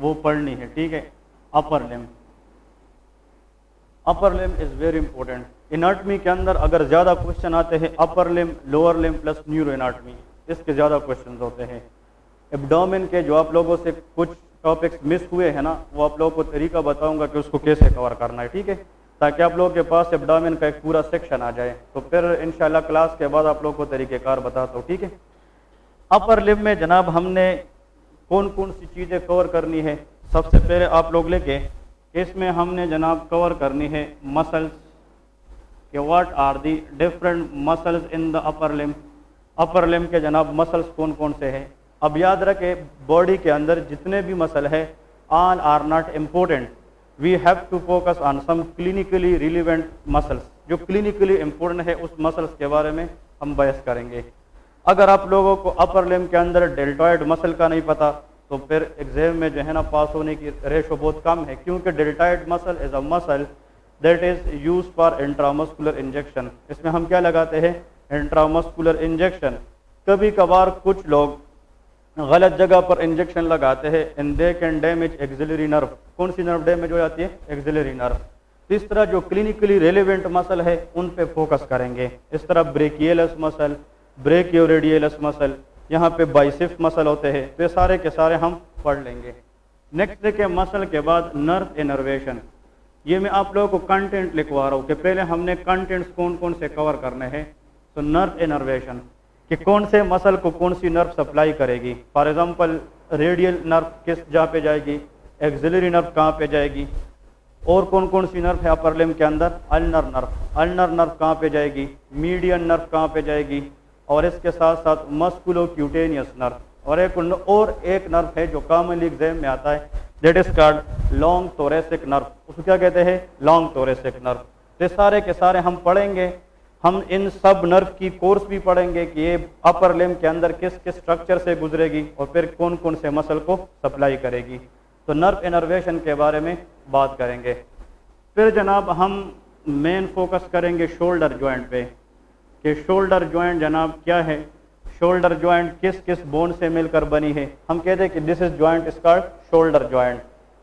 वो पढ़नी है, ठीक है। अपर limb, upper limb is very important. Anatomy के अंदर अगर ज़्यादा क्वेश्चन आते हैं upper limb, lower limb plus neuro anatomy, इसके ज़्यादा क्वेश्चन होते हैं। एब्डोमेन के जो आप लोगों से कुछ टॉपिक्स मिस हुए हैं ना, वो आप लोगों को तरीका बताऊंगा कि उसको कैसे कवर करना है, ठीक है, ताकि आप लोगों के पास एब्डोमेन का एक पूरा सेक्शन आ जाए। तो फिर इंशाल्लाह क्लास के बाद आप लोगों को तरीक़ेकार बताता हूँ, ठीक है। अपर लिम्ब में जनाब हमने कौन कौन सी चीज़ें कवर करनी है, सबसे पहले आप लोग लेके इसमें हमने जनाब कवर करनी है मसल्स कि what are the different muscles in the upper limb. Upper limb के जनाब मसल्स कौन कौन से हैं। अब याद रखें बॉडी के अंदर जितने भी मसल है all are not important, we have to focus on some clinically relevant muscles. जो क्लिनिकली इम्पोर्टेंट है उस मसल्स के बारे में हम बहस करेंगे। अगर आप लोगों को अपर लिम्ब के अंदर डेल्टॉइड मसल का नहीं पता तो फिर एग्जाम में जो है ना पास होने की रेशो बहुत कम है, क्योंकि deltoid muscle is a muscle that is use for intramuscular injection. इसमें हम क्या लगाते हैं, इंट्रामस्कुलर इंजेक्शन। कभी कभार कुछ लोग गलत जगह पर इंजेक्शन लगाते हैं and they can damage axillary nerve. कौन सी नर्व डैमेज हो जाती है, एक्सिलरी नर्व। तो इस तरह जो क्लिनिकली रेलिवेंट मसल है उन पे फोकस करेंगे। इस तरह ब्रेकियलस मसल, ब्रेकियोरेडियलस मसल, यहाँ पे बाइसेप्स मसल होते हैं, तो ये सारे के सारे हम पढ़ लेंगे। नेक्स्ट देखिए मसल के बाद नर्व इनर्वेशन। ये मैं आप लोगों को कंटेंट लिखवा रहा हूँ कि पहले हमने कंटेंट्स कौन कौन से कवर करने हैं। तो नर्व इनर्वेशन कि कौन से मसल को कौन सी नर्व सप्लाई करेगी। फॉर एग्जांपल रेडियल नर्व किस जहाँ पे जाएगी, एक्सिलरी नर्व कहाँ पे जाएगी, और कौन कौन सी नर्व है अपर लिम्ब के अंदर, अल्नर नर्व। अल्नर नर्व कहाँ पे जाएगी, मीडियन नर्व कहाँ पे जाएगी, और इसके साथ साथ मस्कुलोक्यूटेनियस नर्व। और एक नर्व है जो कॉमनली एग्जाम में आता है, that is called long thoracic nerve. उसको क्या कहते हैं, लॉन्ग थोरेसिक नर्व। तो सारे के सारे हम पढ़ेंगे। हम इन सब नर्व की कोर्स भी पढ़ेंगे कि ये अपर लिम्ब के अंदर किस किस स्ट्रक्चर से गुजरेगी और फिर कौन कौन से मसल को सप्लाई करेगी। तो नर्व इनर्वेशन के बारे में बात करेंगे। फिर जनाब हम मेन फोकस करेंगे शोल्डर जॉइंट पे कि शोल्डर जॉइंट जनाब क्या है, शोल्डर जॉइंट किस किस बोन से मिलकर बनी है। हम कहते हैं कि this is joint is called shoulder joint.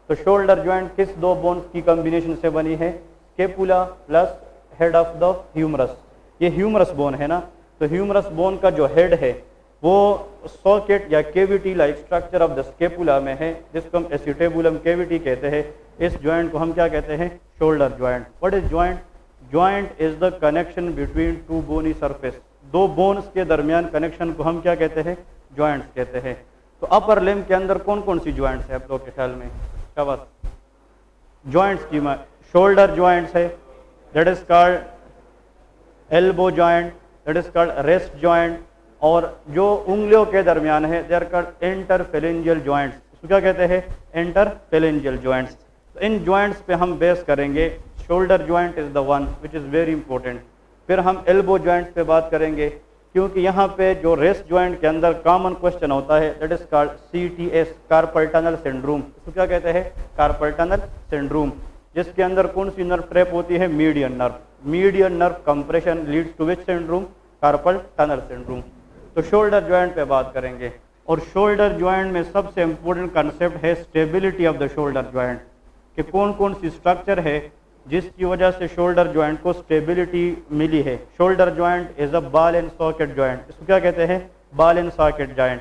तो शोल्डर जॉइंट किस दो बोन्स की कॉम्बिनेशन से बनी है, scapula plus head of the humerus. ये ह्यूमरस बोन है ना, तो ह्यूमरस बोन का जो हेड है वो सॉकेट या cavity like structure of the scapula में है, जिसको हम एसिटेबुलम केविटी कहते हैं। इस जॉइंट को हम क्या कहते हैं, shoulder joint. What is joint, joint is the connection between two bony surface. दो बोन्स के दरमियान कनेक्शन को हम क्या कहते हैं, जॉइंट्स कहते हैं। तो अपर लिम्ब के अंदर कौन कौन सी जॉइंट्स है आप लोग के ख्याल में, क्या बात, जॉइंट्स की शोल्डर जॉइंट्स है, that is called elbow joint, that is called wrist joint. और जो उंगलियों के दरमियान है they are called interphalangeal joints. इसको क्या कहते हैं, इंटरफेलेंजियल जॉइंट्स। तो इन जॉइंट्स पे हम बेस करेंगे। Shoulder joint is the one which is very important. फिर हम एल्बो जॉइंट्स पे बात करेंगे, क्योंकि यहाँ पे जो रेस्ट जॉइंट के अंदर कॉमन क्वेश्चन होता है that is called CTS, carpel tunnel syndrome. इसको क्या कहते हैं, कार्पल टनल सिंड्रोम, जिसके अंदर कौन सी नर्व ट्रैप होती है, median nerve. Median nerve compression leads to which syndrome, carpal tunnel syndrome. तो शोल्डर जॉइंट पे बात करेंगे। और शोल्डर जॉइंट में सबसे इंपॉर्टेंट कंसेप्ट है stability of the shoulder joint, कि कौन कौन सी स्ट्रक्चर है जिसकी वजह से शोल्डर जॉइंट को स्टेबिलिटी मिली है। Shoulder joint is a ball and socket joint. इसको क्या कहते हैं, ball and socket joint.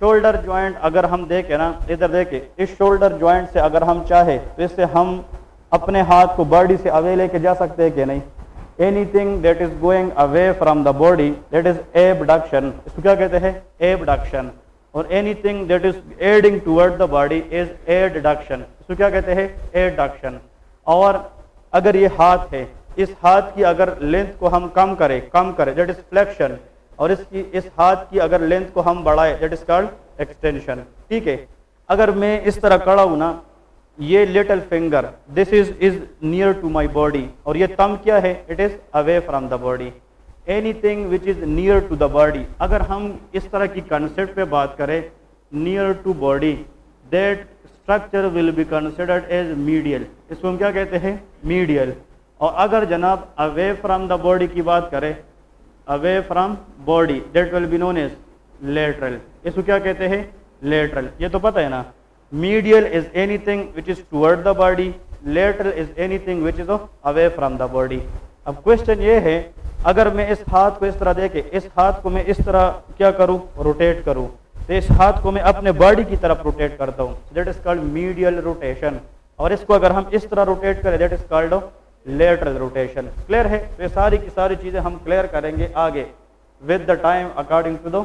Shoulder joint अगर हम देखें ना, इधर देखें, इस शोल्डर जॉइंट से अगर हम चाहे तो इससे हम अपने हाथ को बॉडी से अवे लेके जा सकते हैं कि नहीं। Anything that is going away from the body that is abduction. इसको क्या कहते हैं, एबडक्शन। और anything that is adding toward the body is adduction. इसको क्या कहते हैं, एडडक्शन। और अगर ये हाथ है, इस हाथ की अगर लेंथ को हम कम करें दैट इज फ्लेक्शन। और इस हाथ की अगर लेंथ को हम बढ़ाए दैट इज कॉल्ड एक्सटेंशन। ठीक है, अगर मैं इस तरह खड़ा हूं ना, ये little finger this is near to my body, और ये थंब क्या है, it is away from the body. Anything which is near to the body, अगर हम इस तरह की कंसेप्ट पे बात करें, near to body, that structure will be considered as medial. इसको हम क्या कहते हैं, मीडियल। और अगर जनाब अवे फ्रॉम द बॉडी की बात करें, away from body, that will be known as lateral. इसको क्या कहते हैं, लेटरल। ये तो पता है ना, medial is anything which is toward the body, lateral is anything which is away from the body. अब क्वेश्चन ये है, अगर मैं इस हाथ को इस तरह देखे, इस हाथ को मैं इस तरह क्या करूं, रोटेट करूं, तो इस हाथ को मैं अपने बॉडी की तरफ रोटेट करता हूं, that is called medial rotation. और इसको अगर हम इस तरह रोटेट करें, that is called lateral rotation. Clear है? तो ये सारी की सारी चीजें हम क्लियर करेंगे आगे with the time according to the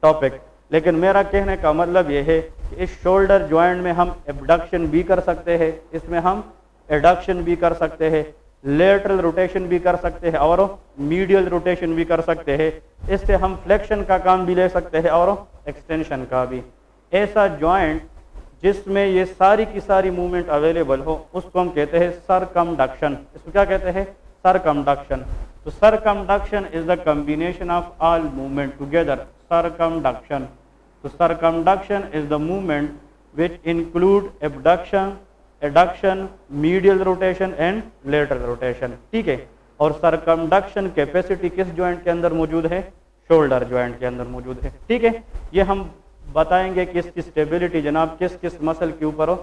topic. लेकिन मेरा कहने का मतलब ये है कि इस शोल्डर ज्वाइंट में हम एबडक्शन भी कर सकते हैं, इसमें हम एडक्शन भी कर सकते हैं, लेटरल रोटेशन भी कर सकते हैं और मीडियल रोटेशन भी कर सकते हैं। इससे हम फ्लेक्शन का काम भी ले सकते हैं और एक्सटेंशन का भी। ऐसा ज्वाइंट जिसमें ये सारी की सारी मूवमेंट अवेलेबल हो उसको हम कहते हैं सरकमडक्शन। इसको क्या कहते हैं? सरकमडक्शन। तो circumduction is the combination of all movement together, circumduction. तो circumduction is the movement which include abduction, adduction, medial rotation and lateral rotation. ठीक है? और सरकमडक्शन कैपेसिटी किस ज्वाइंट के अंदर मौजूद है? शोल्डर ज्वाइंट के अंदर मौजूद है। ठीक है? ये हम बताएंगे कि इसकी स्टेबिलिटी जनाब किस किस मसल के ऊपर हो।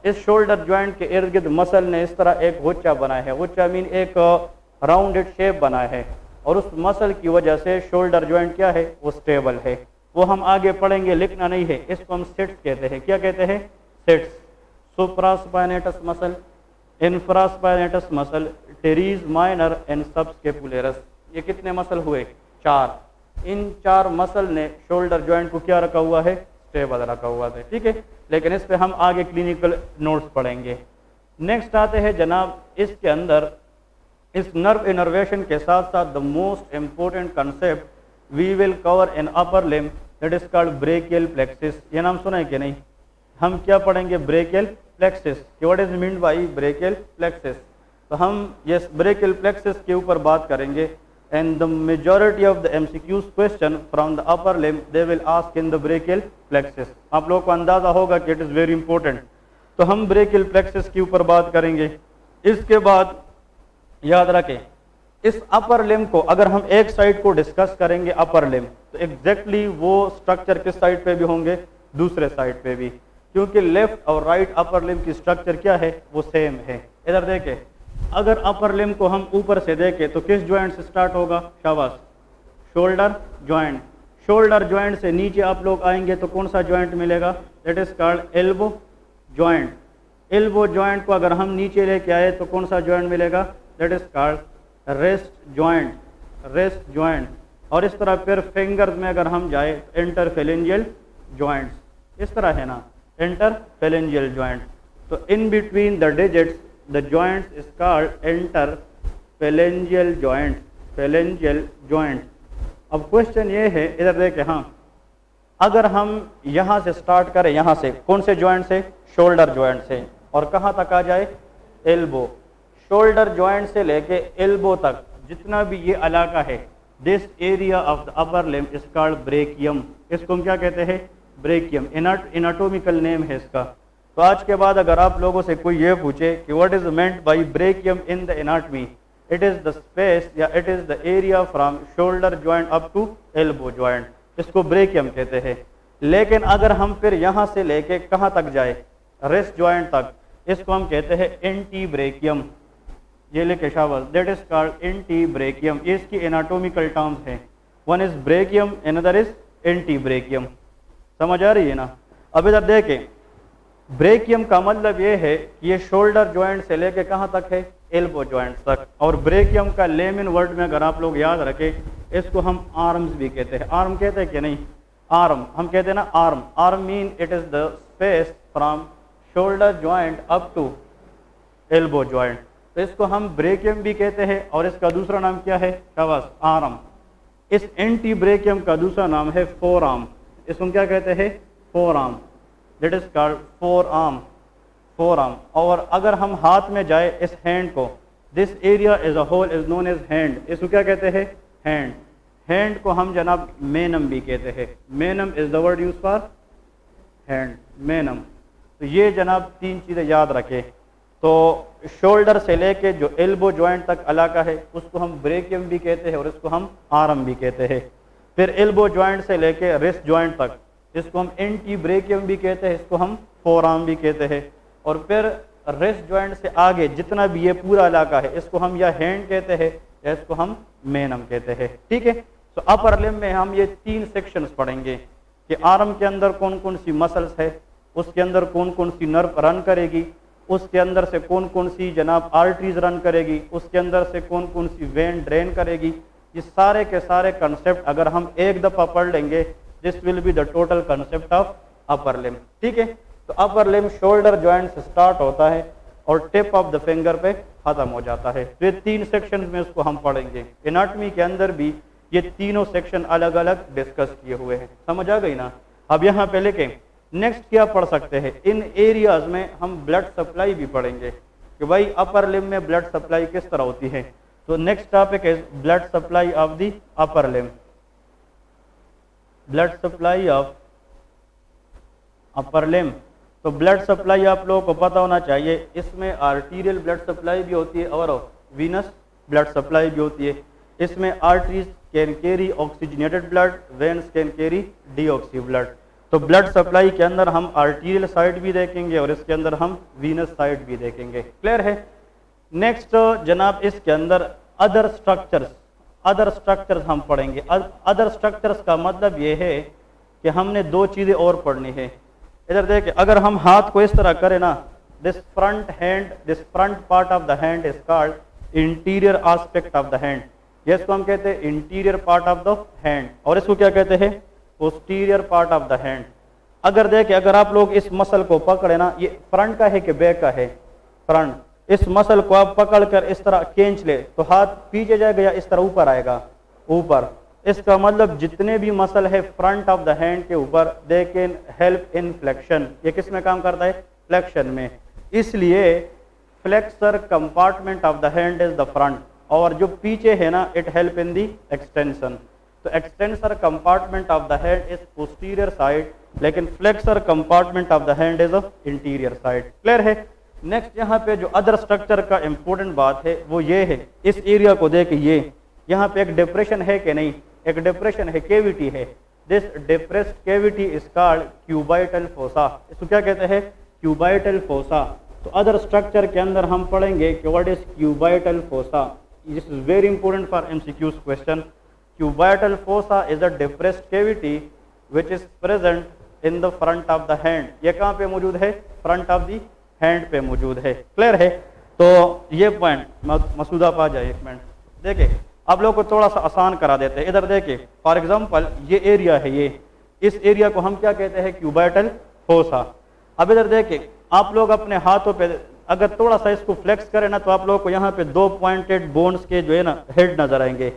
इस शोल्डर ज्वाइंट के इर्द गिर्द मसल ने इस तरह एक होचा बनाया है, होचा मीन एक राउंडेड शेप बनाया है, और उस मसल की वजह से शोल्डर ज्वाइंट क्या है? वो स्टेबल है। वो हम आगे पढ़ेंगे, लिखना नहीं है। इसको हम सिट्स कहते हैं। क्या कहते हैं? SITS. Supraspinatus muscle, infraspinatus muscle, teres minor and subscapularis. ये कितने मसल हुए? 4। इन 4 मसल ने शोल्डर ज्वाइंट को क्या रखा हुआ है? स्टेबल रखा हुआ है। ठीक है? लेकिन इस पे हम आगे क्लिनिकल नोट्स पढ़ेंगे। नेक्स्ट आते हैं जनाब, इसके अंदर इस नर्व इनर्वेशन के साथ साथ the most important concept we will cover in upper limb, that is called brachial plexus. ये नाम सुना है कि नहीं? हम क्या पढ़ेंगे? Brachial plexus. What is mean by brachial plexus? तो हम ये ब्रेकियल प्लेक्सिस के ऊपर बात करेंगे। And the majority of the MCQs question from the upper limb they will ask in the brachial plexus। आप लोगों को अंदाजा होगा कि it is very important। तो हम brachial plexus के ऊपर बात करेंगे। इसके बाद याद रखें, इस अपर लिम्ब को अगर हम एक साइड को डिस्कस करेंगे अपर लिम्ब, तो एग्जैक्टली वो स्ट्रक्चर किस साइड पे भी होंगे? दूसरे साइड पे भी, क्योंकि लेफ्ट और राइट अपर लिम्ब की स्ट्रक्चर क्या है? वो सेम है। इधर देखें, अगर अपर लिम्ब को हम ऊपर से देखें तो किस ज्वाइंट से स्टार्ट होगा? शाबाश, शोल्डर ज्वाइंट। शोल्डर ज्वाइंट से नीचे आप लोग आएंगे तो कौन सा ज्वाइंट मिलेगा? That is called elbow joint. Elbow joint को अगर हम नीचे लेके आए तो कौन सा ज्वाइंट मिलेगा? That is called rest joint, rest joint. और इस तरह फिर फिंगर्स में अगर हम जाए, इंटरफेलेंजियल ज्वाइंट, इस तरह है ना, इंटरफेलेंजियल ज्वाइंट। तो in between the digits the joint is called interphalangeal joint, phalangeal joint। अब क्वेश्चन ये है, इधर देखें, हाँ, अगर हम यहाँ से स्टार्ट करें, यहाँ से कौन से ज्वाइंट से? शोल्डर ज्वाइंट से, और कहाँ तक आ जाए? एल्बो। शोल्डर ज्वाइंट से लेके एल्बो तक जितना भी ये इलाका है, this area of the upper limb is called brachium. इसको हम क्या कहते हैं? ब्रेकियम। एनाटॉमिकल नेम है इसका। तो आज के बाद अगर आप लोगों से कोई ये पूछे कि what is meant by brachium in the anatomy, it is the space या it is the area from shoulder joint up to elbow joint, इसको ब्रेकियम कहते हैं। लेकिन अगर हम फिर यहाँ से लेके कहाँ तक जाए? रेस्ट ज्वाइंट तक, इसको हम कहते हैं एंटी ब्रेकियम। ये लेके शाबाश, that is called antebrachium. इसकी एनाटॉमिकल टर्म्स हैं, one is brachium, another is antebrachium. समझ आ रही है ना? अब इधर देखें, ब्रेकियम का मतलब ये है कि ये शोल्डर ज्वाइंट से लेके कहाँ तक है? एल्बो ज्वाइंट तक। और ब्रेकियम का लेमन वर्ड में अगर आप लोग याद रखें, इसको हम आर्म्स भी कहते हैं। आर्म कहते हैं कि नहीं? आर्म हम कहते हैं ना, arm. Arm mean it is the space from shoulder joint up to elbow joint. तो इसको हम ब्रेकियम भी कहते हैं, और इसका दूसरा नाम क्या है? शाबाश, आर्म। इस एंटी ब्रेकियम का दूसरा नाम है फोर आर्म। इसको क्या कहते हैं? Forearm, that is called forearm, forearm. और अगर हम हाथ में जाए इस हैंड को, this area as a whole is known as hand. इसको क्या कहते हैं? हैंड। हैंड को हम जनाब मेनम भी कहते हैं। Manum is the word use for hand, manum. तो ये जनाब 3 चीज़ें याद रखें। तो शोल्डर से लेके जो एल्बो ज्वाइंट तक इलाका है उसको हम ब्रेकियम भी कहते हैं और इसको हम आर्म भी कहते हैं। फिर एल्बो ज्वाइंट से लेके रिस्ट ज्वाइंट तक, इसको हम एंटीब्रेकियम भी कहते हैं, इसको हम फोरआर्म भी कहते हैं। और फिर रेस्ट जॉइंट से आगे जितना भी ये पूरा इलाका है इसको हम या हैंड कहते हैं या इसको हम मेनम कहते हैं। ठीक है, तो अपर लिम्ब में हम ये 3 सेक्शंस पढ़ेंगे कि आर्म के अंदर कौन कौन सी मसल्स है, उसके अंदर कौन कौन सी नर्व रन करेगी, उसके अंदर से कौन कौन सी जनाब आर्टरीज रन करेगी, उसके अंदर से कौन कौन सी वेन ड्रेन करेगी। ये सारे के सारे कंसेप्ट अगर हम एक दफ़ा पढ़ लेंगे, this will be the total concept of upper limb. ठीक है, तो अपर लिम्ब शोल्डर जॉइंट से स्टार्ट होता है और टिप ऑफ द फिंगर पे खत्म हो जाता है। तो ये 3 सेक्शन में उसको हम पढ़ेंगे। एनाटॉमी के अंदर भी ये तीनों सेक्शन अलग अलग डिस्कस किए हुए हैं। समझ आ गई ना। अब यहाँ पे लेके नेक्स्ट क्या पढ़ सकते हैं, इन एरियाज में हम ब्लड सप्लाई भी पढ़ेंगे कि भाई अपर लिम्ब में ब्लड सप्लाई किस तरह होती है। तो नेक्स्ट टॉपिक है blood supply of the upper limb. Blood supply of upper limb, तो ब्लड सप्लाई आप लोगों को पता होना चाहिए, इसमें आर्टीरियल ब्लड सप्लाई भी होती है और वीनस ब्लड सप्लाई भी होती है। इसमें arteries can carry oxygenated blood, veins can carry deoxy blood. तो ब्लड सप्लाई के अंदर हम आर्टीरियल साइड भी देखेंगे और इसके अंदर हम वीनस साइड भी देखेंगे। क्लियर है। नेक्स्ट जनाब इसके अंदर अदर स्ट्रक्चर्स हम पढ़ेंगे। अदर स्ट्रक्चर्स का मतलब ये है कि हमने 2 चीजें और पढ़नी है। इधर देखिए, अगर हम हाथ को इस तरह करें ना, this front part of the hand is called interior aspect of the hand. इसको हम कहते हैं interior part of the hand और इसको क्या कहते हैं, posterior part of the hand. अगर देखें, अगर आप लोग इस मसल को पकड़े ना, ये फ्रंट का है कि बैक का है, फ्रंट, इस मसल को आप पकड़कर इस तरह खींच ले तो हाथ पीछे जाएगा या इस तरह ऊपर आएगा, ऊपर। इसका मतलब जितने भी मसल है फ्रंट ऑफ द हैंड के ऊपर, they can help in flexion. ये किस में काम करता है, फ्लेक्शन में। इसलिए flexor compartment of the hand is the front, और जो पीछे है ना, it help in the extension. तो extensor compartment of the hand is posterior side, लेकिन flexor compartment of the hand is interior side. Clear है। नेक्स्ट यहाँ पे जो अदर स्ट्रक्चर का इंपॉर्टेंट बात है वो ये है, इस एरिया को देख, ये यहाँ पे एक डिप्रेशन है कि नहीं, एक डिप्रेशन है, केविटी है। This depressed cavity is called cubital fossa. इसको क्या कहते हैं, क्यूबाइटल फोसा। तो अदर स्ट्रक्चर के अंदर हम पढ़ेंगे कि what is cubital fossa. This is very important for MCQs question. Cubital fossa is a depressed cavity which is present in the front of the hand. ये कहाँ पे मौजूद है, फ्रंट ऑफ द हैंड पे मौजूद है। क्लियर है। तो ये पॉइंट मसूदा पा जाए, एक मिनट देखिए, आप लोग को थोड़ा सा आसान करा देते हैं। इधर देखिए, फॉर एग्जांपल ये एरिया है, ये इस एरिया को हम क्या कहते हैं, क्यूबाइटल फोसा। अब इधर देखिए, आप लोग अपने हाथों पे अगर थोड़ा सा इसको फ्लेक्स करें ना, तो आप लोग को यहाँ पे 2 पॉइंटेड बोन्स के जो है ना हेड नजर आएंगे।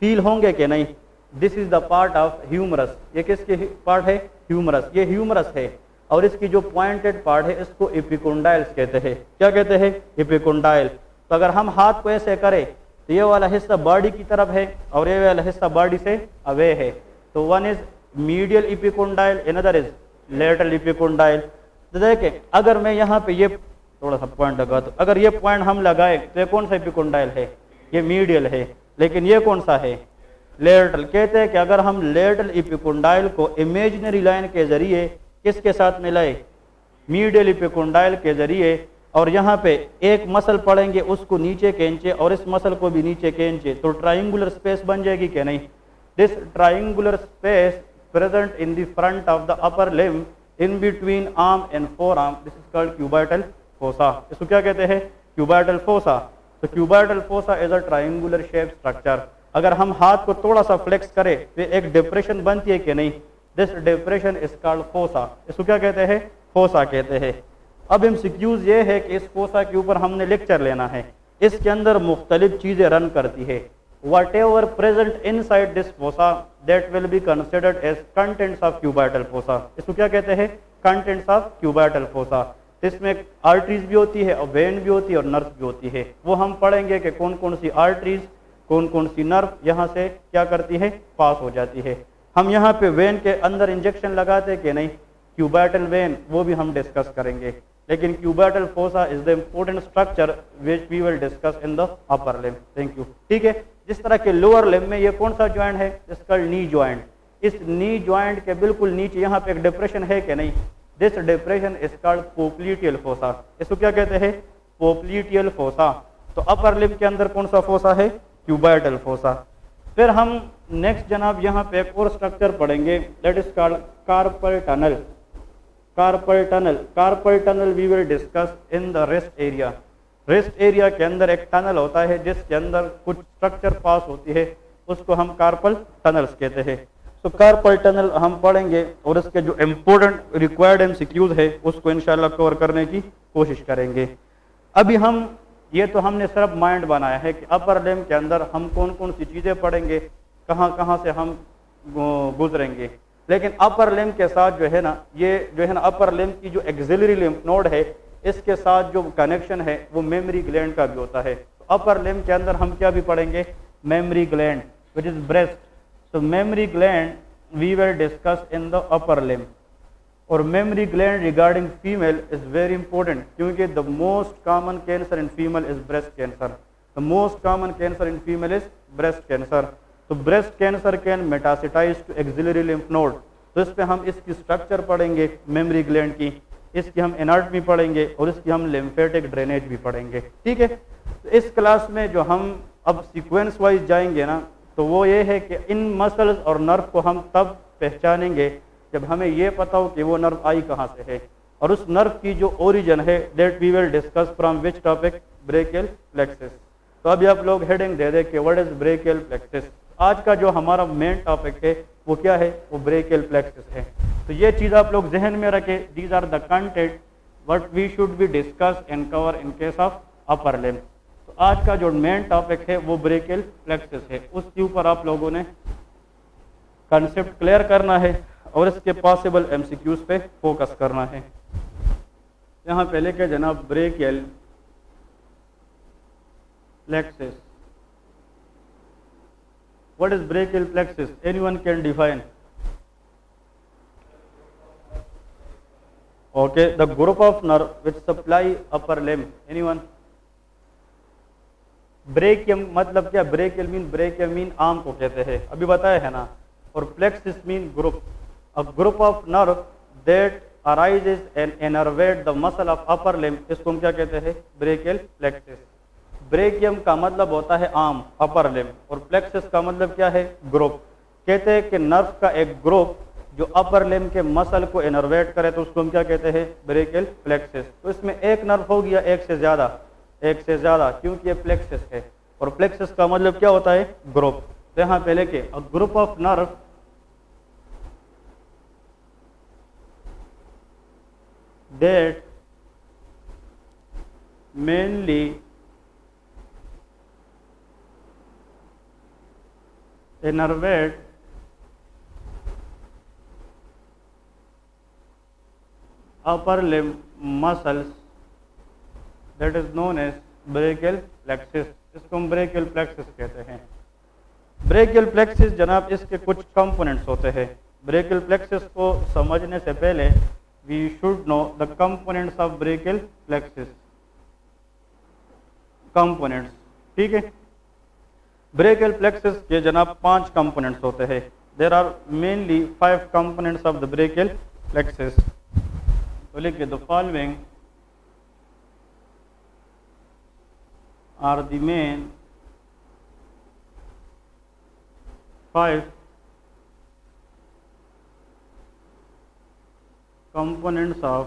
फील होंगे कि नहीं। This is the part of humerus. ये किसके पार्ट है, ह्यूमरस। ये ह्यूमरस है और इसकी जो पॉइंटेड पार्ट है इसको एपिकोंडाइल्स कहते हैं। क्या कहते हैं, एपिकोंडाइल। तो अगर हम हाथ को ऐसे करें तो ये वाला हिस्सा बॉडी की तरफ है और ये वाला हिस्सा बॉडी से अवे है। तो one is medial epicondyle, another is lateral epicondyle. तो देखिए, अगर मैं यहाँ पे ये थोड़ा सा पॉइंट लगा, तो अगर ये पॉइंट हम लगाए तो ये कौन सा एपिकोंडाइल है, ये मीडियल है। लेकिन ये कौन सा है, लेटरल। कहते हैं कि अगर हम लेटरल एपिकोंडाइल को इमेजिनरी लाइन के जरिए किसके साथ मिलाए, मीडियल एपिकोंडाइल के जरिए, और यहाँ पे एक मसल पढ़ेंगे उसको नीचे खींचे और इस मसल को भी नीचे खींचे, तो ट्राइंगुलर स्पेस बन जाएगी क्या नहीं। This triangular space present in the front of the upper limb in between arm and four arm, this is called cubital fossa. इसको क्या कहते हैं, क्यूबाइटल फोसा। तो cubital fossa is a triangular shape structure. अगर हम हाथ को थोड़ा सा फ्लेक्स करें तो एक डिप्रेशन बनती है कि नहीं, this depression is called fossa. इसको क्या कहते हैं, फोसा कहते हैं। अब एमसीक्यूज ये है कि इस फोसा के ऊपर हमने लेक्चर लेना है। इसके अंदर मुख्तलिफ चीजें रन करती है। whatever present inside this fossa that will be considered as contents of cubital fossa। इसको क्या कहते हैं, contents of cubital fossa। इसमें आर्टरीज भी होती है और वेन भी होती है और नर्व भी होती है। वो हम पढ़ेंगे कि कौन कौन सी आर्टरीज कौन कौन सी नर्व यहाँ से क्या करती है, पास हो जाती है। हम यहाँ पे वेन के अंदर इंजेक्शन लगाते हैं कि नहीं, क्यूबाइटल वेन, वो भी हम डिस्कस करेंगे। लेकिन cubital fossa is the important structure which we will discuss in the upper limb. Thank you. ठीक है, जिस तरह के लोअर लिम्ब में ये कौन सा ज्वाइंट है, इसका नी ज्वाइंट। इस नी ज्वाइंट के बिल्कुल नीचे यहाँ पे एक डिप्रेशन है कि नहीं, this depression is called popliteal fossa. इसको क्या कहते हैं, पोप्लिटियल फोसा। तो अपर लिप के अंदर कौन सा फोसा है, क्यूबाइटल फोसा। फिर हम नेक्स्ट जनाब यहाँ पे एक और स्ट्रक्चर पढ़ेंगे, that is called carpal tunnel. Carpal tunnel, carpal tunnel we will discuss in the wrist area. Wrist area के अंदर एक टनल होता है जिसके अंदर कुछ स्ट्रक्चर पास होती है, उसको हम कार्पल टनल्स कहते हैं। तो कार्पल टनल हम पढ़ेंगे और इसके जो इम्पोर्टेंट रिक्वायर्ड एमसीक्यूज है उसको इंशाल्लाह कवर करने की कोशिश करेंगे। अभी हम ये तो हमने सिर्फ माइंड बनाया है कि अपर लिम्ब के अंदर हम कौन कौन सी चीज़ें पढ़ेंगे, कहाँ कहाँ से हम गुजरेंगे, लेकिन अपर लिम्ब के साथ जो है ना, ये जो है ना अपर लिम्ब की जो एक्सिलरी लिम्फ नोड है इसके साथ जो कनेक्शन है वो मेमोरी ग्लैंड का भी होता है। तो अपर लिम्ब के अंदर हम क्या भी पढ़ेंगे, memory gland which is breast. So memory gland we will discuss in the upper limb, और memory gland regarding female is very important क्योंकि the most common cancer in female is breast cancer. The most common cancer in female is breast cancer. तो breast cancer can metastasize to axillary lymph node. तो इस पे हम इसकी structure पढ़ेंगे memory gland की, इसकी हम एनाटॉमी पढ़ेंगे और इसकी हम लिम्फेटिक ड्रेनेज भी पढ़ेंगे। ठीक है, तो इस क्लास में जो हम अब सीक्वेंस वाइज जाएंगे ना, तो वो ये है कि इन मसल्स और नर्व को हम तब पहचानेंगे जब हमें ये पता हो कि वो नर्व आई कहाँ से है, और उस नर्व की जो ओरिजिन है that we will discuss from which topic, brachial plexus. तो अभी आप लोग हेडिंग दे दे कि व्हाट इज ब्रेकियल प्लेक्सिस। आज का जो हमारा मेन टॉपिक है वो क्या है, वो ब्रेकियल प्लेक्सिस है। तो ये चीज़ आप लोग जहन में रखें, these are the content what we should be discuss and cover in case of upper limb. तो आज का जो मेन टॉपिक है वो ब्रेकियल प्लेक्सिस है, उसके ऊपर आप लोगों ने कंसेप्ट क्लियर करना है और इसके पॉसिबल एमसीक्यूज पे फोकस करना है। यहाँ पे लेके जनाब brachial plexus, what is brachial plexus, anyone can define? Okay, the group of nerve which supply upper limb, anyone? Brachium मतलब क्या, brachial mean, brachium mean arm को कहते हैं, अभी बताया है ना, और plexus mean group, a group of nerve that arises and innervate the muscle of upper limb, इसको हम क्या कहते हैं, ब्रेकियल प्लेक्सिस। ब्रेकियम का मतलब होता है आर्म, अपर लिम्ब, और प्लेक्सिस का मतलब क्या है, ग्रुप। कहते हैं कि नर्व का एक ग्रुप जो अपर लिम्ब के मसल को इनर्वेट करे तो उसको हम क्या कहते हैं, ब्रेकियल प्लेक्सिस। तो इसमें एक नर्व हो गया, एक से ज्यादा, क्योंकि ये प्लेक्सिस है, और प्लेक्सिस का मतलब क्या होता है, ग्रुप। तो यहाँ पे लेके a group of nerve that mainly innervate upper limb muscles that is known as brachial plexus, इसको हम ब्रेकियल प्लेक्सिस कहते हैं। ब्रेकियल प्लेक्सिस जनाब इसके कुछ कंपोनेंट्स होते हैं। ब्रेकियल प्लेक्सिस को समझने से पहले we should know the components of brachial plexus. Components, ठीक है, ब्रेकियल प्लेक्सिस के जनाब 5 कंपोनेंट्स होते हैं। There are mainly 5 components of the brachial plexus. तो लिखिए, the following are the main 5 components of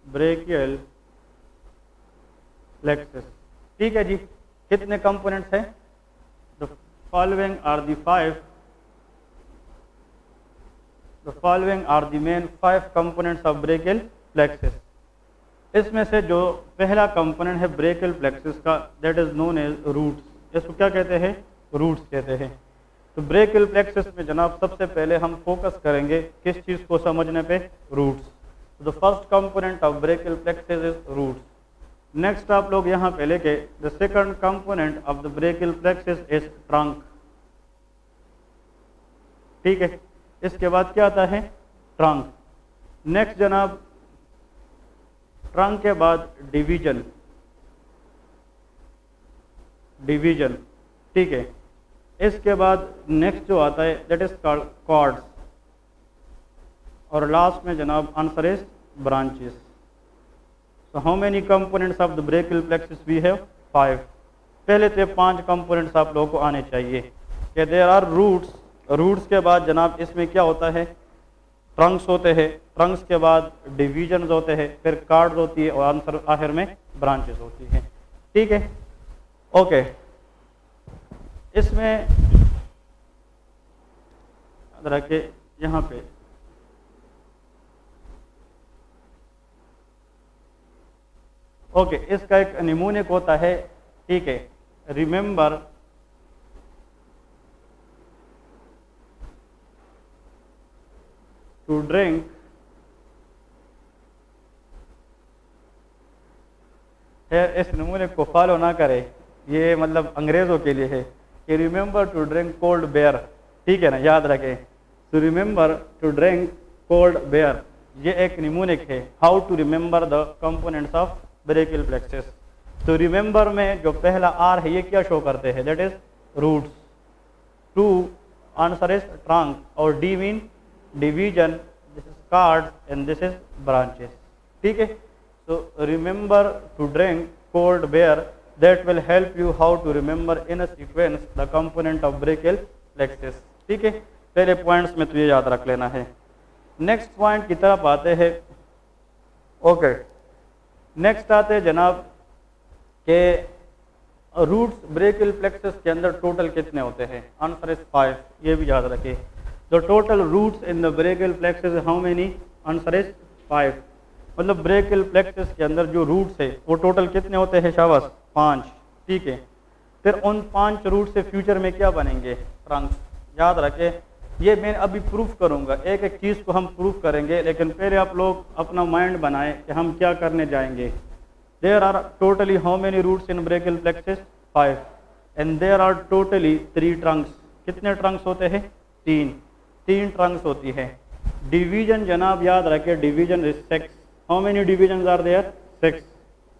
brachial plexus। ठीक है जी, कितने कंपोनेंट्स हैं? The following are the main 5 components of brachial plexus। इसमें से जो पहला कंपोनेंट है ब्रेकियल प्लेक्सिस का, that is known as roots. इसको क्या कहते हैं, रूट्स कहते हैं। तो ब्रेकियल प्लेक्सिस में जनाब सबसे पहले हम फोकस करेंगे किस चीज़ को समझने पे, roots. The first component of brachial plexus is roots. Next आप लोग यहाँ पे लेके, the second component of the brachial plexus is trunk. ठीक है, इसके बाद क्या आता है, ट्रंक। नेक्स्ट जनाब ट्रंक के बाद डिवीजन, ठीक है। इसके बाद नेक्स्ट जो आता है दैट इज कॉल्ड कॉर्ड्स, और लास्ट में जनाब answer is branches. So how many components of the brachial plexus we have? 5। पहले तो 5 कंपोनेंट्स आप लोगों को आने चाहिए कि देयर आर रूट्स, रूट्स के बाद जनाब इसमें क्या होता है, ट्रंक्स होते हैं, ट्रंक्स के बाद डिविजन्स होते हैं, फिर कार्ड्स होती है और आंसर आखिर में ब्रांचेस होती हैं। ठीक है, ओके। इसमें याद रखिए यहाँ पे ओके, इसका एक निमूनिक होता है, ठीक है, रिमेंबर टू ड्रिंक इस नमूने को फॉलो ना करे, ये मतलब अंग्रेजों के लिए है कि remember to drink cold beer, ठीक है ना, याद रखें। To remember to drink cold beer, ये एक निमूनिक है, how to remember the components of brachial plexus. तो रिमेंबर में जो पहला आर है ये क्या शो करते हैं, that is roots. To answer is trunk, और D mean division, this is cords and this is branches. ठीक है, so remember to drink cold beer, that will help you how to remember in a sequence the component of brachial plexus। ठीक है, पहले points में तो ये याद रख लेना है। नेक्स्ट पॉइंट की तरफ आते हैं। ओके, नेक्स्ट आते हैं जनाब के रूट्स ब्रेकियल प्लेक्सस के अंदर टोटल कितने होते हैं? आंसर इज 5, ये भी याद रखिए। The total roots in the brachial plexus how many? Answer is 5। मतलब ब्रेकियल प्लेक्सस के अंदर जो रूट्स है वो टोटल कितने होते हैं शाबाश? 5। ठीक है, फिर उन 5 रूट से फ्यूचर में क्या बनेंगे? ट्रंक्स। याद रखें, ये मैं अभी प्रूफ करूंगा, एक एक चीज़ को हम प्रूफ करेंगे, लेकिन पहले आप लोग अपना माइंड बनाएं कि हम क्या करने जाएंगे। There are totally how many roots in brachial plexus? 5, and there are totally 3 trunks. कितने ट्रंक्स होते हैं? 3 ट्रंक्स होती है। डिवीजन जनाब याद रखे, division is 6। How many division are there? 6।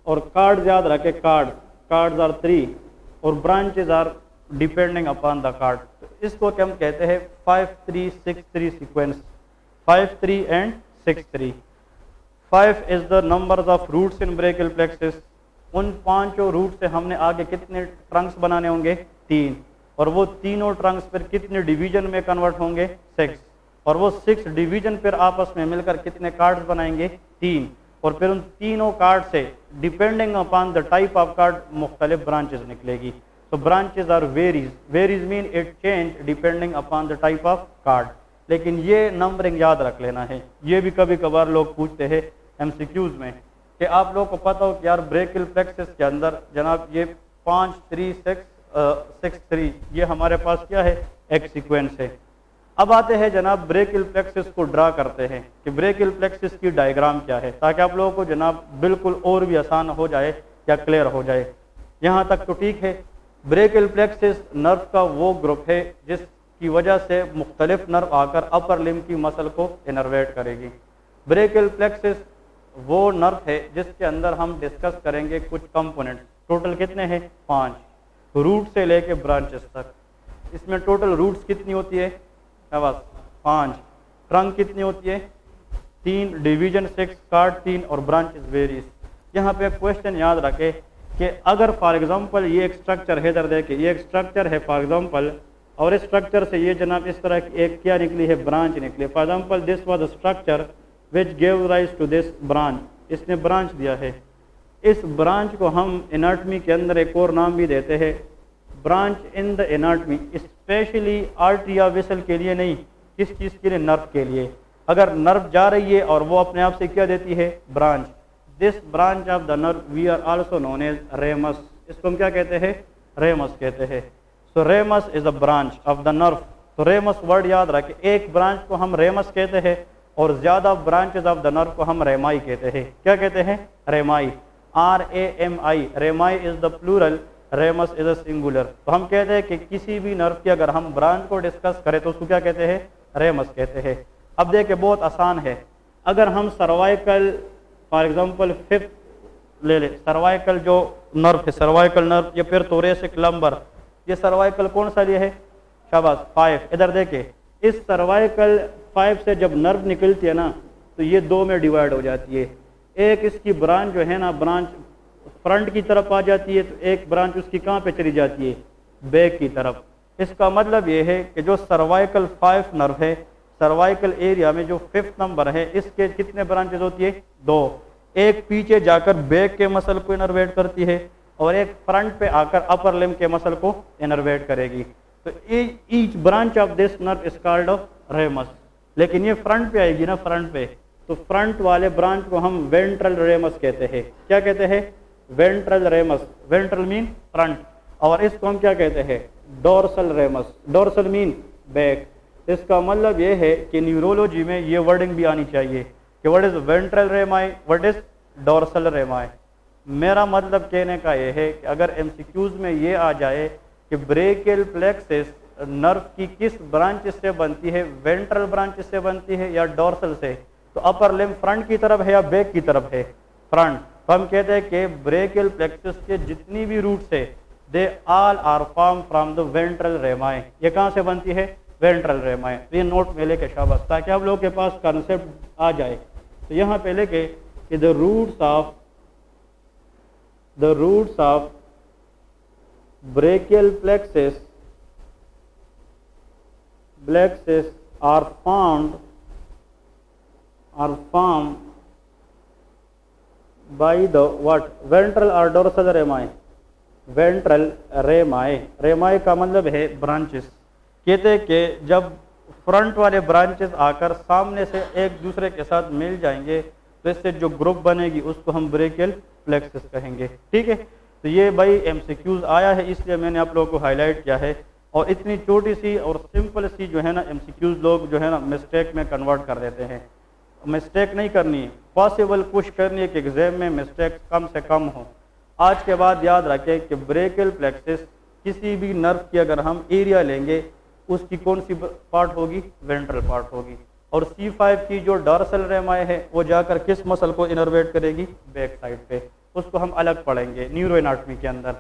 और कार्ड्स याद रखे, कार्ड्स आर 3, और branches are depending upon the cord. तो इसको क्या हम कहते हैं? 5-3-6-3 sequence. 5-3 and 6-3। 5 is the numbers of roots in brachial plexus. उन 5 रूट से हमने आगे कितने ट्रंक्स बनाने होंगे? 3, और वो तीनों ट्रंक्स फिर कितने डिवीजन में कन्वर्ट होंगे? 6, और वो 6 डिवीजन फिर आपस में मिलकर कितने कार्ड्स बनाएंगे? 3, और फिर उन तीनों कार्ड से depending upon the type of cord मुख्तलिफ ब्रांचेस निकलेगी। तो branches are varies mean it change depending upon the type of cord. लेकिन ये नंबरिंग याद रख लेना है, ये भी कभी कभार लोग पूछते हैं एमसीक्यूज में कि आप लोग को पता हो कि यार ब्रेकियल प्लेक्सस के अंदर जनाब ये 5-3-6-6-3 ये हमारे पास क्या है? एक सीक्वेंस है। अब आते हैं जनाब ब्रेकियल प्लेक्सस को ड्रा करते हैं कि ब्रेकियल प्लेक्सस की डायग्राम क्या है, ताकि आप लोगों को जनाब बिल्कुल और भी आसान हो जाए या क्लियर हो जाए। यहाँ तक तो ठीक है। ब्रेकियल प्लेक्सस नर्व का वो ग्रुप है जिसकी वजह से मुख्तलिफ नर्व आकर अपर लिम्ब की मसल को इनर्वेट करेगी। ब्रेकियल प्लेक्सस वो नर्व है जिसके अंदर हम डिस्कस करेंगे कुछ कंपोनेंट्स। टोटल कितने हैं? 5, रूट से लेके ब्रांचेस तक। इसमें टोटल रूट्स कितनी होती है? 5। ट्रंक कितनी होती है? 3, डिवीजन 6, कार्ड 3, और ब्रांचेस वेरीज। यहाँ पे क्वेश्चन याद रखे कि अगर फॉर एग्जांपल ये एक स्ट्रक्चर है, इधर देखिए ये एक स्ट्रक्चर है फॉर एग्जांपल, और इस स्ट्रक्चर से ये जनाब इस तरह की एक क्या निकली है? ब्रांच निकली। For example this was the structure which give rise to this branch, इसने ब्रांच दिया है। इस ब्रांच को हम एनाटॉमी के अंदर एक और नाम भी देते हैं, branch in the anatomy. Specially artery या वेसल के लिए नहीं, किस चीज़ के लिए? नर्व के लिए। अगर नर्व जा रही है और वो अपने आप से क्या देती है? Branch. This branch of the nerve we are also known as ramus. इसको हम क्या कहते हैं? रेमस कहते हैं। So ramus is a branch of the nerve. तो रेमस वर्ड याद रखें, एक ब्रांच को हम रेमस कहते हैं और ज्यादा ब्रांचेस ऑफ द नर्व को हम रेमाई कहते हैं। क्या कहते हैं? Rami. RAMI। Rami is the plural, ramus is a singular. तो हम कहते हैं कि किसी भी नर्व की अगर हम ब्रांच को डिस्कस करें तो उसको क्या कहते हैं? रेमस कहते हैं। अब देखिए बहुत आसान है, अगर हम सर्वाइकल फॉर एग्जांपल 5th ले ले, सर्वाइकल जो नर्व है, सर्वाइकल नर्व, या फिर थोरेसिक लंबर, ये सर्वाइकल कौन सा लिए है? शाबाश 5। इधर देखे इस सर्वाइकल 5 से जब नर्व निकलती है ना तो ये 2 में डिवाइड हो जाती है। एक इसकी ब्रांच जो है ना, ब्रांच फ्रंट की तरफ आ जाती है, तो एक ब्रांच उसकी कहाँ पे चली जाती है, बैक की तरफ। इसका मतलब ये है कि जो सर्वाइकल 5 नर्व है, सर्वाइकल एरिया में जो 5th नंबर है, इसके कितने ब्रांचेस होती है, 2। एक पीछे जाकर बैक के मसल को इनर्वेट करती है और एक फ्रंट पे आकर अपर लिम्ब के मसल को इनर्वेट करेगी। तो each branch of this nerve is called ramus. लेकिन ये फ्रंट पे आएगी ना, फ्रंट पे, तो फ्रंट वाले ब्रांच को हम वेंट्रल रेमस कहते हैं। क्या कहते हैं, ventral ramus. Ventral mean front, और इसको हम क्या कहते हैं, dorsal ramus. Dorsal mean back. इसका मतलब ये है कि न्यूरोलॉजी में ये वर्डिंग भी आनी चाहिए कि what is ventral रेमाई, what is dorsal रेमाई। मेरा मतलब कहने का ये है कि अगर एमसीक्यूज में ये आ जाए कि ब्रेकियल प्लेक्सस नर्व की किस ब्रांच से बनती है, वेंट्रल ब्रांच से बनती है या डोर्सल से, तो अपर लिम्ब फ्रंट की तरफ है या बैक की तरफ है, फ्रंट। तो हम कहते हैं कि ब्रेकियल प्लेक्सस के जितनी भी रूट्स है, they all are form from the ventral rami. ये कहाँ से बनती है, वेंट्रल रेमाई। तो ये नोट में लेके शाबाश, ताकि आप लोगों के पास कॉन्सेप्ट आ जाए। तो यहाँ पे लेके कि the roots of brachial plexus are formed by the what, ventral or dorsal rami, ventral rami. Rami का मतलब है ब्रांचेस। कहते हैं कि जब फ्रंट वाले ब्रांचेस आकर सामने से एक दूसरे के साथ मिल जाएंगे तो इससे जो ग्रुप बनेगी उसको हम ब्रेकियल प्लेक्सस कहेंगे। ठीक है, तो ये भाई एमसीक्यूज आया है इसलिए मैंने आप लोगों को हाईलाइट किया है। और इतनी छोटी सी और सिंपल सी जो है ना एमसीक्यूज लोग जो है ना मिस्टेक में कन्वर्ट कर देते हैं। मिस्टेक नहीं करनी है, पॉसिबल कोशिश करनी है कि एग्जाम में मिस्टेक कम से कम हो। आज के बाद याद रखें कि ब्रेकियल प्लेक्सस किसी भी नर्व की अगर हम एरिया लेंगे उसकी कौन सी पार्ट होगी, वेंट्रल पार्ट होगी। और C5 की जो डॉर्सल रेमाई है वो जाकर किस मसल को इनर्वेट करेगी, बैक साइड पे। उसको हम अलग पढ़ेंगे न्यूरो एनाटॉमी के अंदर।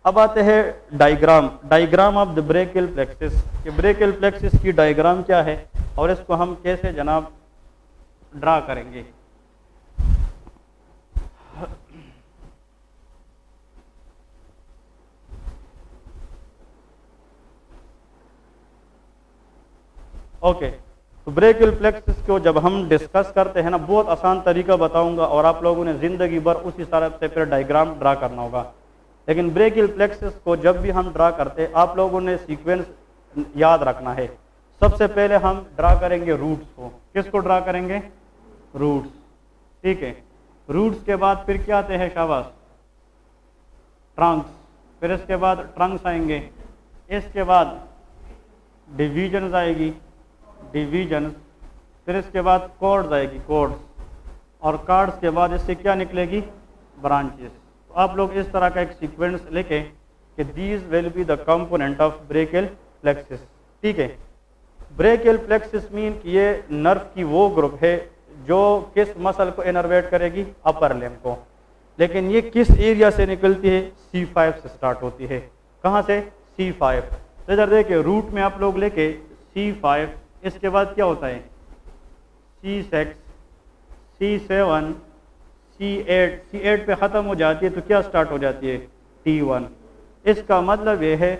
अब आते हैं diagram of the brachial plexus. कि ब्रेकियल प्लेक्सस की डायग्राम क्या है और इसको हम कैसे जनाब ड्रा करेंगे। ओके, तो ब्रेकियल प्लेक्सस को जब हम डिस्कस करते हैं ना, बहुत आसान तरीका बताऊंगा और आप लोगों ने जिंदगी भर उसी तरह से फिर डायग्राम ड्रा करना होगा। लेकिन ब्रेकियल प्लेक्सस को जब भी हम ड्रा करते हैं आप लोगों ने सीक्वेंस याद रखना है। सबसे पहले हम ड्रा करेंगे रूट्स को। किसको ड्रा करेंगे, रूट्स। ठीक है, रूट्स के बाद फिर क्या आते हैं शाबाश, ट्रंक्स। फिर इसके बाद ट्रंक्स आएंगे, इसके बाद डिवीजन आएगी, डिवीजन। फिर इसके बाद कॉर्ड्स आएगी, कॉर्ड्स। और कार्ड्स के बाद इससे क्या निकलेगी, ब्रांचेस। तो आप लोग इस तरह का एक सीक्वेंस लेके कि these will be the component of brachial plexus. ठीक है, ब्रेकियल प्लेक्सस मीन कि ये नर्व की वो ग्रुप है जो किस मसल को इनर्वेट करेगी, अपर लिम्ब को। लेकिन ये किस एरिया से निकलती है, C5 से स्टार्ट होती है। कहाँ से, C5। तो इधर देखिए रूट में आप लोग लेके C5, इसके बाद क्या होता है, C6, C7, C8। C8 पे ख़त्म हो जाती है तो क्या स्टार्ट हो जाती है, T1। इसका मतलब ये है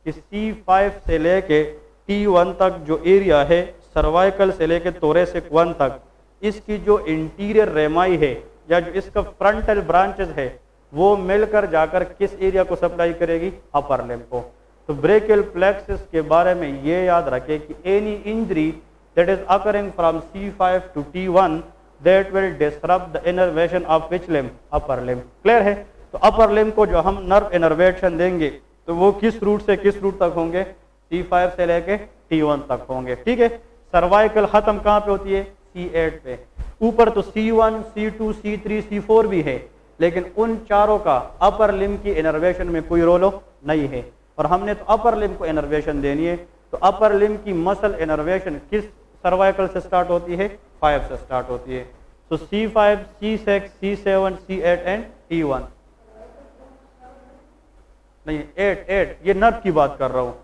कि C5 से लेके T1 तक जो एरिया है, सर्वाइकल से लेके थोरैसिक 1 तक, इसकी जो इंटीरियर रेमाई है या जो इसका फ्रंटल ब्रांचेस है वो मिलकर जाकर किस एरिया को सप्लाई करेगी, अपर लिम्ब को। तो ब्रेकियल प्लेक्सस के बारे में ये याद रखें कि any injury that is occurring from C5 to T1 that will disrupt the innervation of which limb, upper limb. Clear है। तो अपर लिम्ब को जो हम नर्व इनर्वेशन देंगे तो वो किस रूट से किस रूट तक होंगे, C5 से लेके T1 तक होंगे। ठीक है, सर्वाइकल खत्म कहाँ पे होती है, C8 पे। ऊपर तो C1, C2, C3, C4 भी है, लेकिन उन चारों का अपर लिम्ब की इनर्वेशन में कोई रोल नहीं है। और हमने तो अपर लिम्ब को इनर्वेशन देनी है, तो अपर लिम्ब की मसल इनर्वेशन किस सर्वाइकल से स्टार्ट होती है, 5 से स्टार्ट होती है। तो C5, C6, C7, C8 and T1 नहीं, 8 ये नर्व की बात कर रहा हूँ।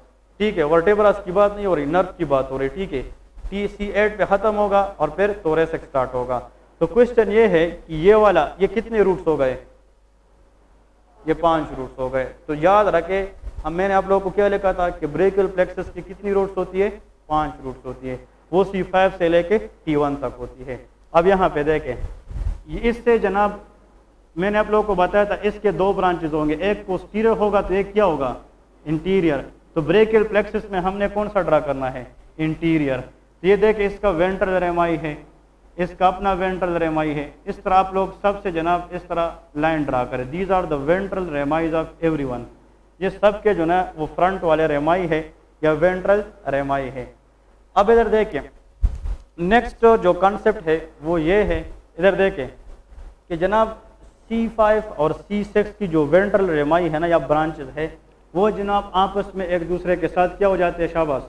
ठीक है, वर्टेब्रास की बात नहीं हो रही, नर्व की बात हो रही, ठीक है। TC8 पे खत्म होगा और फिर थोरेसिक स्टार्ट होगा। तो क्वेश्चन ये है कि ये वाला, ये कितने रूट्स हो गए, ये 5 रूट्स हो गए। तो याद रखे, हम मैंने आप लोगों को क्या लिखा था कि ब्रेकियल प्लेक्सस की कितनी रूट्स होती है, 5 रूट्स होती है, वो C5 से लेके T1 तक होती है। अब यहाँ पे देखें, ये इससे जनाब मैंने आप लोगों को बताया था इसके 2 ब्रांचेस होंगे, एक पोस्टीरियर होगा तो एक क्या होगा, इंटीरियर। तो ब्रेकियल प्लेक्सस में हमने कौन सा ड्रा करना है, इंटीरियर। तो ये देखें, इसका वेंट्रल रेमाई है, इसका अपना वेंट्रल रेमाई है। इस तरह आप लोग सबसे जनाब इस तरह लाइन ड्रा करें, these are the ventral rami of everyone. ये सब के जो ना वो फ्रंट वाले रेमाई है या वेंट्रल रेमाई है। अब इधर देखें, नेक्स्ट जो कॉन्सेप्ट है वो ये है, इधर देखें कि जनाब C5 और C6 की जो वेंट्रल रेमाई है ना या ब्रांचेस है, वो जनाब आपस में एक दूसरे के साथ क्या हो जाते हैं, शाबाश,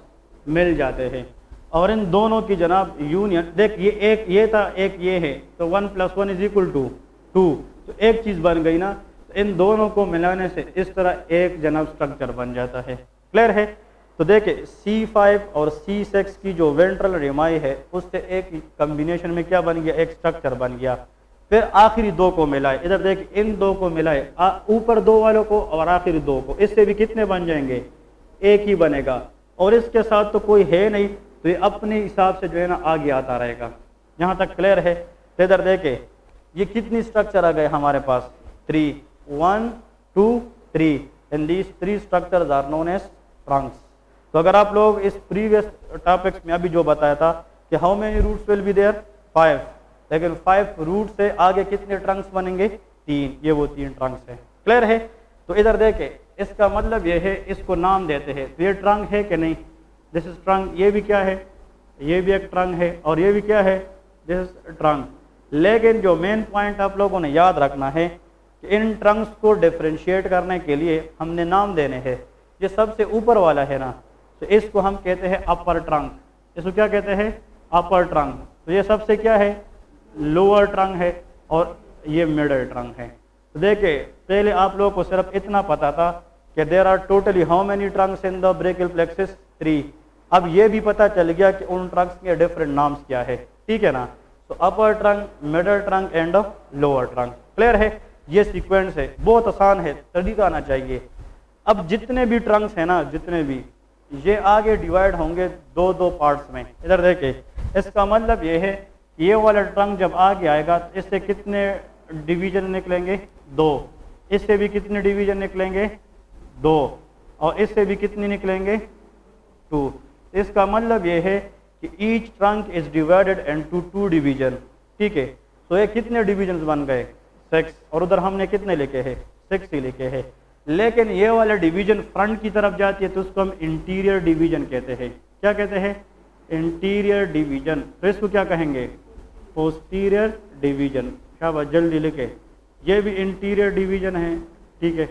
मिल जाते हैं। और इन दोनों की जनाब यूनियन, देख ये एक ये था, एक ये है, तो 1 + 1 = 2, तो एक चीज़ बन गई ना। तो इन दोनों को मिलाने से इस तरह एक जनाब स्ट्रक्चर बन जाता है। क्लियर है? तो देखिए C5 और C6 की जो वेंट्रल रेमाई है उससे एक कम्बिनेशन में क्या बन गया, एक स्ट्रक्चर बन गया। फिर आखिरी 2 को मिलाए, इधर देखिए इन 2 को मिलाए, ऊपर 2 वालों को और आखिरी 2 को, इससे भी कितने बन जाएंगे, एक ही बनेगा। और इसके साथ तो कोई है नहीं, तो ये अपने हिसाब से जो है ना आगे आता रहेगा। यहाँ तक क्लियर है? तो इधर देखे ये कितनी स्ट्रक्चर आ गए हमारे पास, 3, 1 2 3, and these 3 structures are known as trunks. तो अगर आप लोग इस प्रीवियस टॉपिक्स में अभी जो बताया था कि how many roots will be there, 5, लेकिन 5 रूट से आगे कितने ट्रंक्स बनेंगे, 3, ये वो 3 ट्रंक्स है। क्लियर है? तो इधर देखे, इसका मतलब ये है, इसको नाम देते हैं। तो ये ट्रंक है कि नहीं, दिस इज ट्रंक, ये भी क्या है, ये भी एक ट्रंक है, और ये भी क्या है, दिस इज ट्रंक। लेकिन जो मेन पॉइंट आप लोगों ने याद रखना है कि इन ट्रंक्स को डिफरेंशिएट करने के लिए हमने नाम देने हैं। ये सबसे ऊपर वाला है ना, तो इसको हम कहते हैं अपर ट्रंक। इसको क्या कहते हैं, अपर ट्रंक। तो ये सबसे क्या है, लोअर ट्रंक है, और ये मिडल ट्रंक है। तो देखिए पहले आप लोगों को सिर्फ इतना पता था कि there are totally how many trunks in the brachial plexus, 3। अब ये भी पता चल गया कि उन ट्रंक्स के डिफरेंट नाम्स क्या है, ठीक है ना। तो अपर trunk, middle trunk and lower trunk. Clear है? ये सीक्वेंस है, बहुत आसान है, तरीका आना चाहिए। अब जितने भी ट्रंक्स हैं ना, जितने भी, ये आगे डिवाइड होंगे 2-2 पार्ट्स में। इधर देखिए, इसका मतलब ये है ये वाला ट्रंक जब आगे आएगा तो इससे कितने डिवीजन निकलेंगे, 2। इससे भी कितने डिवीजन निकलेंगे, 2, और इससे भी कितने निकलेंगे, 2। इसका मतलब ये है कि each trunk is divided into 2 division. ठीक है, तो ये कितने डिवीजन बन गए, 6, और उधर हमने कितने लिखे हैं, 6 ही लिखे हैं। लेकिन ये वाला डिवीजन फ्रंट की तरफ जाती है तो उसको हम इंटीरियर डिवीजन कहते हैं। क्या कहते हैं, इंटीरियर डिवीजन। तो इसको क्या कहेंगे, पोस्टीरियर डिवीजन। शाबाश, जल्दी लिखे, ये भी इंटीरियर डिवीजन है, ठीक है,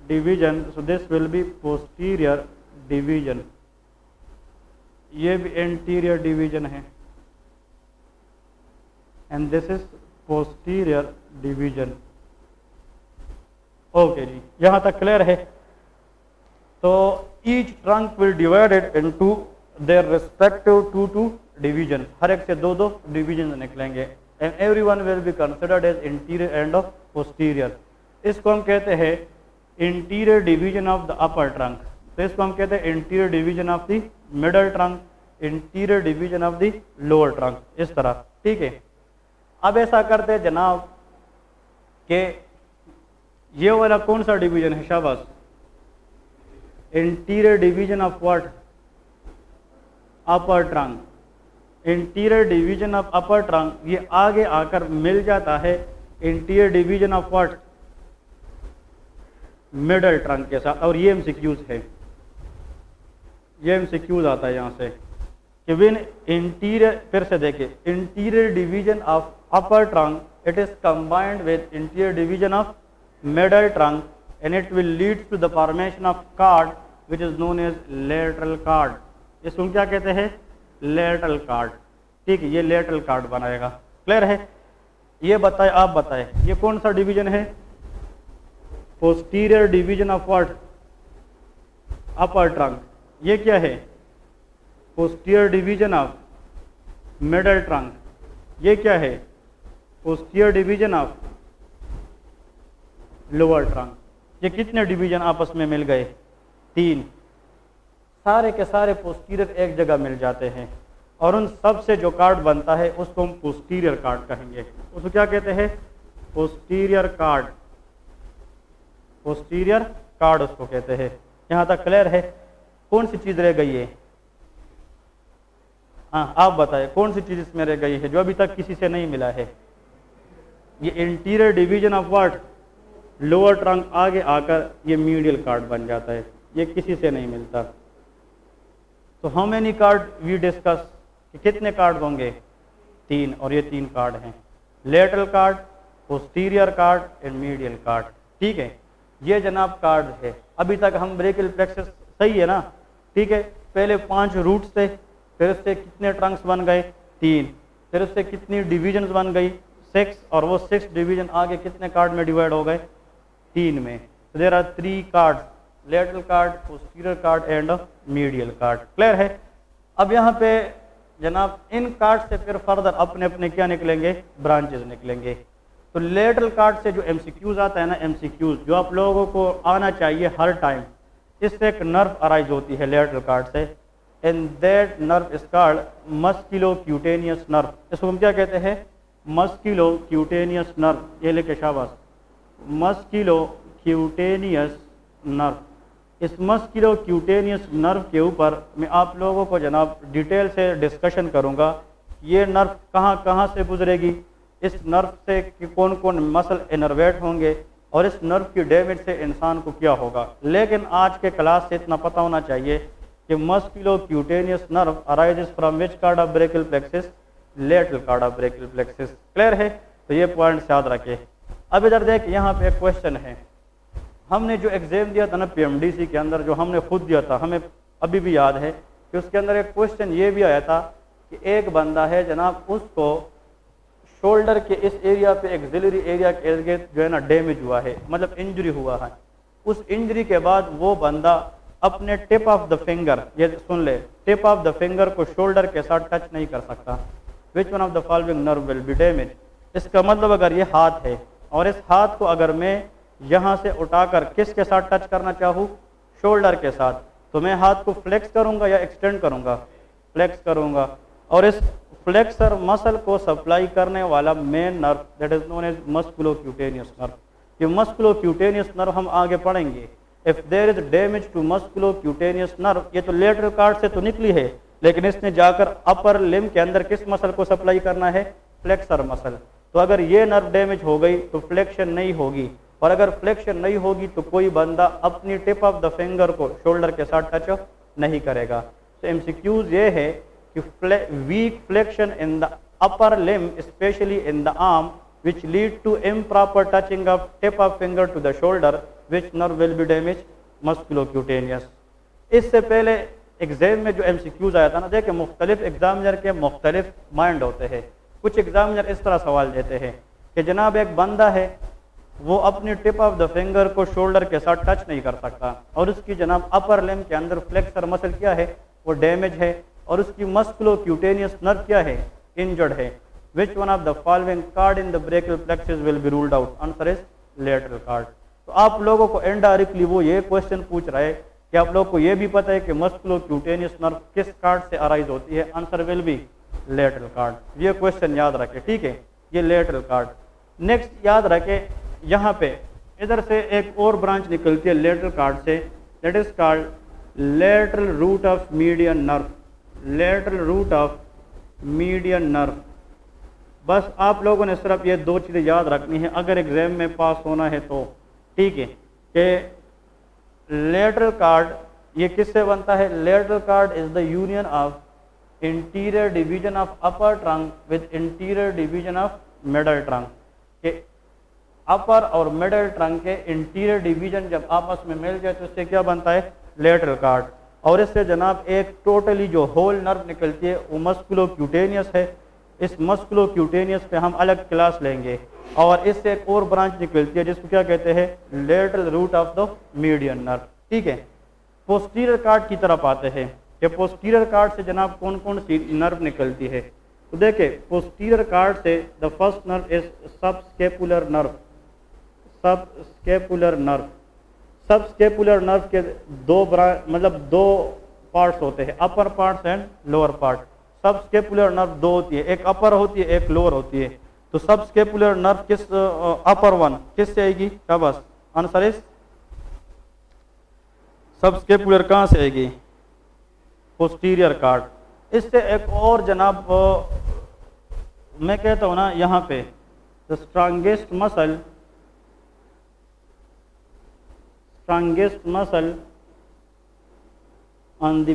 division. So this will be posterior division, ये भी इंटीरियर डिवीजन है, and this is posterior division. Okay जी, यहां तक क्लियर है? तो each trunk will divided into their respective 2 division, हर एक से 2 डिवीजन निकलेंगे, and everyone will be considered as interior and of posterior. इसको हम कहते हैं interior division of the upper trunk. तो इसको हम कहते हैं interior division of the middle trunk, interior division of the lower trunk, इस तरह। ठीक है, अब ऐसा करते हैं जनाब कि ये वाला कौन सा डिवीजन है, शाबाश, interior division of what, upper trunk. Interior division of upper trunk ये आगे आकर मिल जाता है interior division of what, middle trunk के साथ। और ये एमसीक्यूज है, ये एमसीक्यूज आता है यहाँ से कि विन इंटीरियर, फिर से देखिए, interior division of upper trunk it is combined with interior division of middle trunk, and it will lead to the formation of cord which is known as lateral cord। इसको क्या कहते हैं, lateral cord। ठीक है, ये lateral cord बनाएगा। Clear है? ये बताए, आप बताए ये कौन सा डिवीजन है, posterior division of what, upper trunk, ये क्या है? Posterior division of middle trunk, ये क्या है? Posterior division of lower trunk. ये कितने डिवीजन आपस में मिल गए? 3। सारे के सारे पोस्टीरियर एक जगह मिल जाते हैं और उन सब से जो कार्ड बनता है उसको हम पोस्टीरियर कार्ड कहेंगे। उसको क्या कहते हैं? Posterior card. पोस्टीरियर कार्ड उसको कहते हैं। यहाँ तक क्लियर है? कौन सी चीज रह गई है? हाँ, आप बताएं कौन सी चीज इसमें रह गई है जो अभी तक किसी से नहीं मिला है? ये interior division of what? Lower trunk आगे आकर ये मीडियल कार्ड बन जाता है, ये किसी से नहीं मिलता। तो how many cord we discuss, कि कितने कार्ड होंगे? 3, और ये 3 कार्ड हैं, lateral cord, posterior cord and medial card. ठीक है, ये जनाब कार्ड है। अभी तक हम ब्रेकियल प्लेक्सस, सही है ना? ठीक है, पहले 5 रूट्स थे, फिर उससे कितने ट्रंक्स बन गए? 3, फिर उससे कितनी डिविजन्स बन गई? 6, और वो 6 डिवीजन आगे कितने कार्ड में डिवाइड हो गए? 3 में। तो there are 3 cord, lateral cord, posterior cord and medial cord. Clear है? अब यहाँ पे जनाब इन कार्ड से फिर फर्दर अपने अपने क्या निकलेंगे? ब्रांचेस निकलेंगे। तो लेटरल कार्ड से जो एमसीक्यूज आता है ना, एमसीक्यूज जो आप लोगों को आना चाहिए हर टाइम, इससे एक नर्व अराइज होती है लेटरल कार्ड से, and that nerve is called musculocutaneous nerve. इसको हम क्या कहते हैं? Musculocutaneous nerve. ये लेके शाबाश, मस्कुलोक्यूटेनियस नर्व। इस मस्कुलोक्यूटेनियस नर्व के ऊपर मैं आप लोगों को जनाब डिटेल से डिस्कशन करूंगा। ये नर्व कहाँ कहाँ से गुजरेगी, इस नर्व से कौन कौन मसल इनर्वेट होंगे, और इस नर्व की डैमेज से इंसान को क्या होगा। लेकिन आज के क्लास से इतना पता होना चाहिए कि musculocutaneous nerve arises from which card of brachial plexus? Lateral card of brachial plexus. Clear है? तो ये पॉइंट याद रखें। अब इधर देख, यहाँ पे एक क्वेश्चन है। हमने जो एग्जाम दिया था ना पीएमडीसी के अंदर, जो हमने खुद दिया था, हमें अभी भी याद है कि उसके अंदर एक क्वेश्चन ये भी आया था कि एक बंदा है जनाब, उसको शोल्डर के इस एरिया पे एक्सिलरी एरिया के इर्द जो है ना डैमेज हुआ है, मतलब इंजरी हुआ है। उस इंजरी के बाद वो बंदा अपने टिप ऑफ द फिंगर, ये सुन ले, टिप ऑफ द फिंगर को शोल्डर के साथ टच नहीं कर सकता। विच one of the following nerve will be damage? इसका मतलब अगर ये हाथ है और इस हाथ को अगर मैं यहाँ से उठाकर किसके साथ टच करना चाहूँ? शोल्डर के साथ, तो मैं हाथ को फ्लेक्स करूँगा या एक्सटेंड करूँगा? फ्लेक्स करूँगा। और इस फ्लेक्सर मसल को सप्लाई करने वाला main nerve that is known as musculocutaneous nerve. ये मस्कुलोक्यूटेनियस नर्व हम आगे पढ़ेंगे। If there is damage to musculocutaneous nerve, ये तो लेटरल कार्ड से तो निकली है, लेकिन इसने जाकर अपर लिम्ब के अंदर किस मसल को सप्लाई करना है? Flexor muscle. तो अगर ये नर्व डैमेज हो गई तो फ्लेक्शन नहीं होगी, और अगर फ्लेक्शन नहीं होगी तो कोई बंदा अपनी टिप ऑफ द फिंगर को शोल्डर के साथ टच नहीं करेगा। तो एमसीक्यूज ये है कि weak flexion in the upper limb specially in the arm which lead to improper touching of tip of finger to the shoulder, which nerve will be damaged? Musculocutaneous। इससे पहले एग्जाम में जो एमसीक्यूज आया था ना, देखिए मुख्तलिफ एग्जामिनर के मुख्तलिफ माइंड होते हैं। कुछ एग्जामिनर इस तरह सवाल देते हैं कि जनाब एक बंदा है, वो अपनी टिप ऑफ द फिंगर को शोल्डर के साथ टच नहीं कर सकता, और उसकी जनाब अपर लिम्ब के अंदर फ्लेक्सर मसल क्या है? वो डैमेज है, और उसकी मस्कुलोक्यूटेनियस नर्व क्या है? इंजर्ड है। Which one of the following card in the brachial plexus will be ruled out? Answer is lateral card। तो आप लोगों को इनडायरेक्टली वो ये क्वेश्चन पूछ रहा है कि आप लोगों को ये भी पता है कि मस्कुलोक्यूटेनियस नर्व किस कार्ड से अराइज होती है? Answer will be lateral cord. ये क्वेश्चन याद रखें, ठीक है? ये लेटरल कार्ड। नेक्स्ट याद रखें, यहाँ पे इधर से एक और ब्रांच निकलती है लेटरल कार्ड से, that is called lateral root of median nerve. Lateral root of median nerve. बस आप लोगों ने सिर्फ ये 2 चीज़ें याद रखनी है अगर एग्जाम में पास होना है तो, ठीक है? कि लेटरल कार्ड ये किससे बनता है? Lateral card is the union of interior division of upper trunk with interior division of middle trunk. के अपर और मिडल ट्रंक के इंटीरियर डिवीजन जब आपस में मिल जाए तो इससे क्या बनता है? Lateral card. और इससे जनाब एक टोटली जो होल नर्व निकलती है वो मस्कुलोक्यूटेनियस है। इस मस्कुलोक्यूटेनियस पे हम अलग क्लास लेंगे। और इससे एक और ब्रांच निकलती है जिसको क्या कहते हैं? Lateral root of the median nerve, ठीक है? पोस्टीरियर कार्ड की तरफ आते हैं कि पोस्टीरियर कार्ड से जनाब कौन कौन सी नर्व निकलती है। तो देखें पोस्टीरियर कार्ड से the first nerve is subscapular nerve. Subscapular nerve, subscapular nerve के दो पार्ट्स होते हैं, upper parts and lower part. Subscapular nerve दो होती है, एक अपर होती है एक लोअर होती है। तो सबस्केपुलर नर्व किस अपर वन किस से आएगी? शाबाश, आंसर इज सबस्केपुलर कहाँ से आएगी? Posterior card. इससे एक और जनाब मैं कहता हूं ना यहाँ पे the strongest muscle on the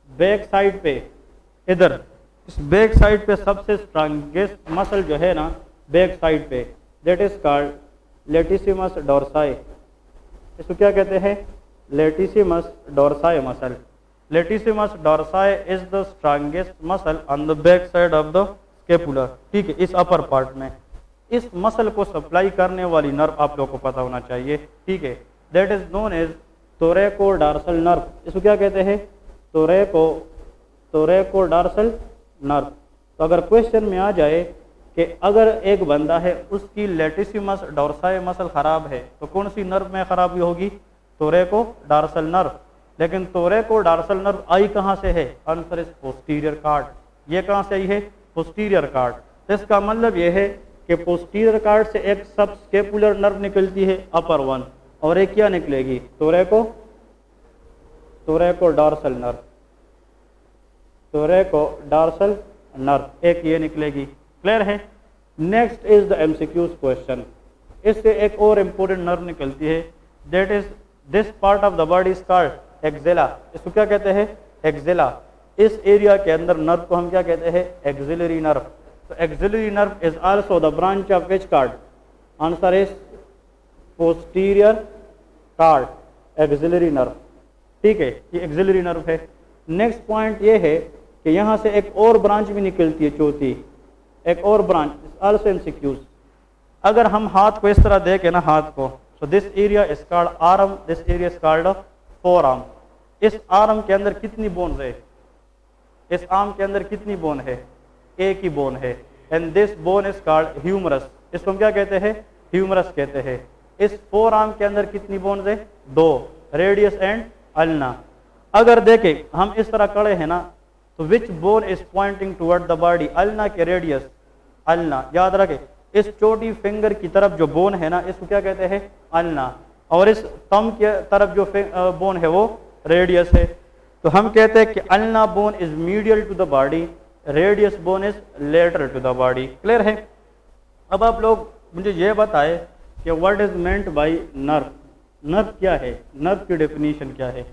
back side पे, इधर इस बैक साइड पे सबसे स्ट्रांगेस्ट मसल जो है ना बैक साइड पे, that is called latissimus dorsi. इसको क्या कहते हैं? Latissimus dorsi muscle. Latissimus dorsi is the strongest muscle on the back side of the scapular. ठीक है, इस अपर पार्ट में इस मसल को सप्लाई करने वाली नर्व आप लोगों को पता होना चाहिए। ठीक है, that is known as thoracodorsal nerve. इसको क्या कहते हैं? Thoracodorsal nerve. तो अगर क्वेश्चन में आ जाए कि अगर एक बंदा है उसकी लेटिसिमस डोर्साई मसल खराब है तो कौन सी नर्व में खराबी होगी? थोरैकोडार्सल नर्व। लेकिन थोरैकोडार्सल नर्व आई कहाँ से है? Answer is posterior cord. ये कहाँ से आई है? Posterior card. तो इसका मतलब ये है कि पोस्टीरियर कार्ड से एक सबस्केपुलर नर्व निकलती है अपर वन, और एक क्या निकलेगी? थोरैकोडार्सल नर्व। थोरैकोडार्सल नर्व एक ये निकलेगी। क्लियर है? Next is the MCQs question. इससे एक और इंपॉर्टेंट नर्व निकलती है, that is this part of the body is called axilla. इसको क्या कहते हैं? एक्सेला। इस एरिया के अंदर नर्व को हम क्या कहते हैं? Axillary nerve. तो axillary nerve is also the branch of which cord? Answer is posterior cord, axillary nerve. ठीक है, ये एक्सिलरी नर्व है। नेक्स्ट पॉइंट ये है कि यहाँ से एक और ब्रांच भी निकलती है, चौथी एक और ब्रांच, आल्सो एमसीक्यूज। अगर हम हाथ को इस तरह देखें ना, हाथ को, so this area is called arm, this area is called four arm. इस आर्म के अंदर कितनी बोन्स है? इस आर्म के अंदर कितनी बोन है? एक ही बोन है, and this bone is called humerus. इसको हम क्या कहते हैं? ह्यूमरस कहते हैं। इस फोर आर्म के अंदर कितनी बोन्स है? दो, रेडियस एंड अल्ना। अगर देखें हम इस तरह खड़े हैं ना, तो which bone is pointing toward the body? Ulna के रेडियस, अल्ना। याद रखें, इस छोटी फिंगर की तरफ जो बोन है ना, इसको क्या कहते हैं? अल्ना। और इस थंब के तरफ जो बोन है वो रेडियस है। तो हम कहते हैं कि ulna bone is medial to the body, radius bone is lateral to the body. Clear है? अब आप लोग मुझे ये बताएं कि what is meant by nerve. Nerve क्या है? नर्व की डेफिनेशन क्या है?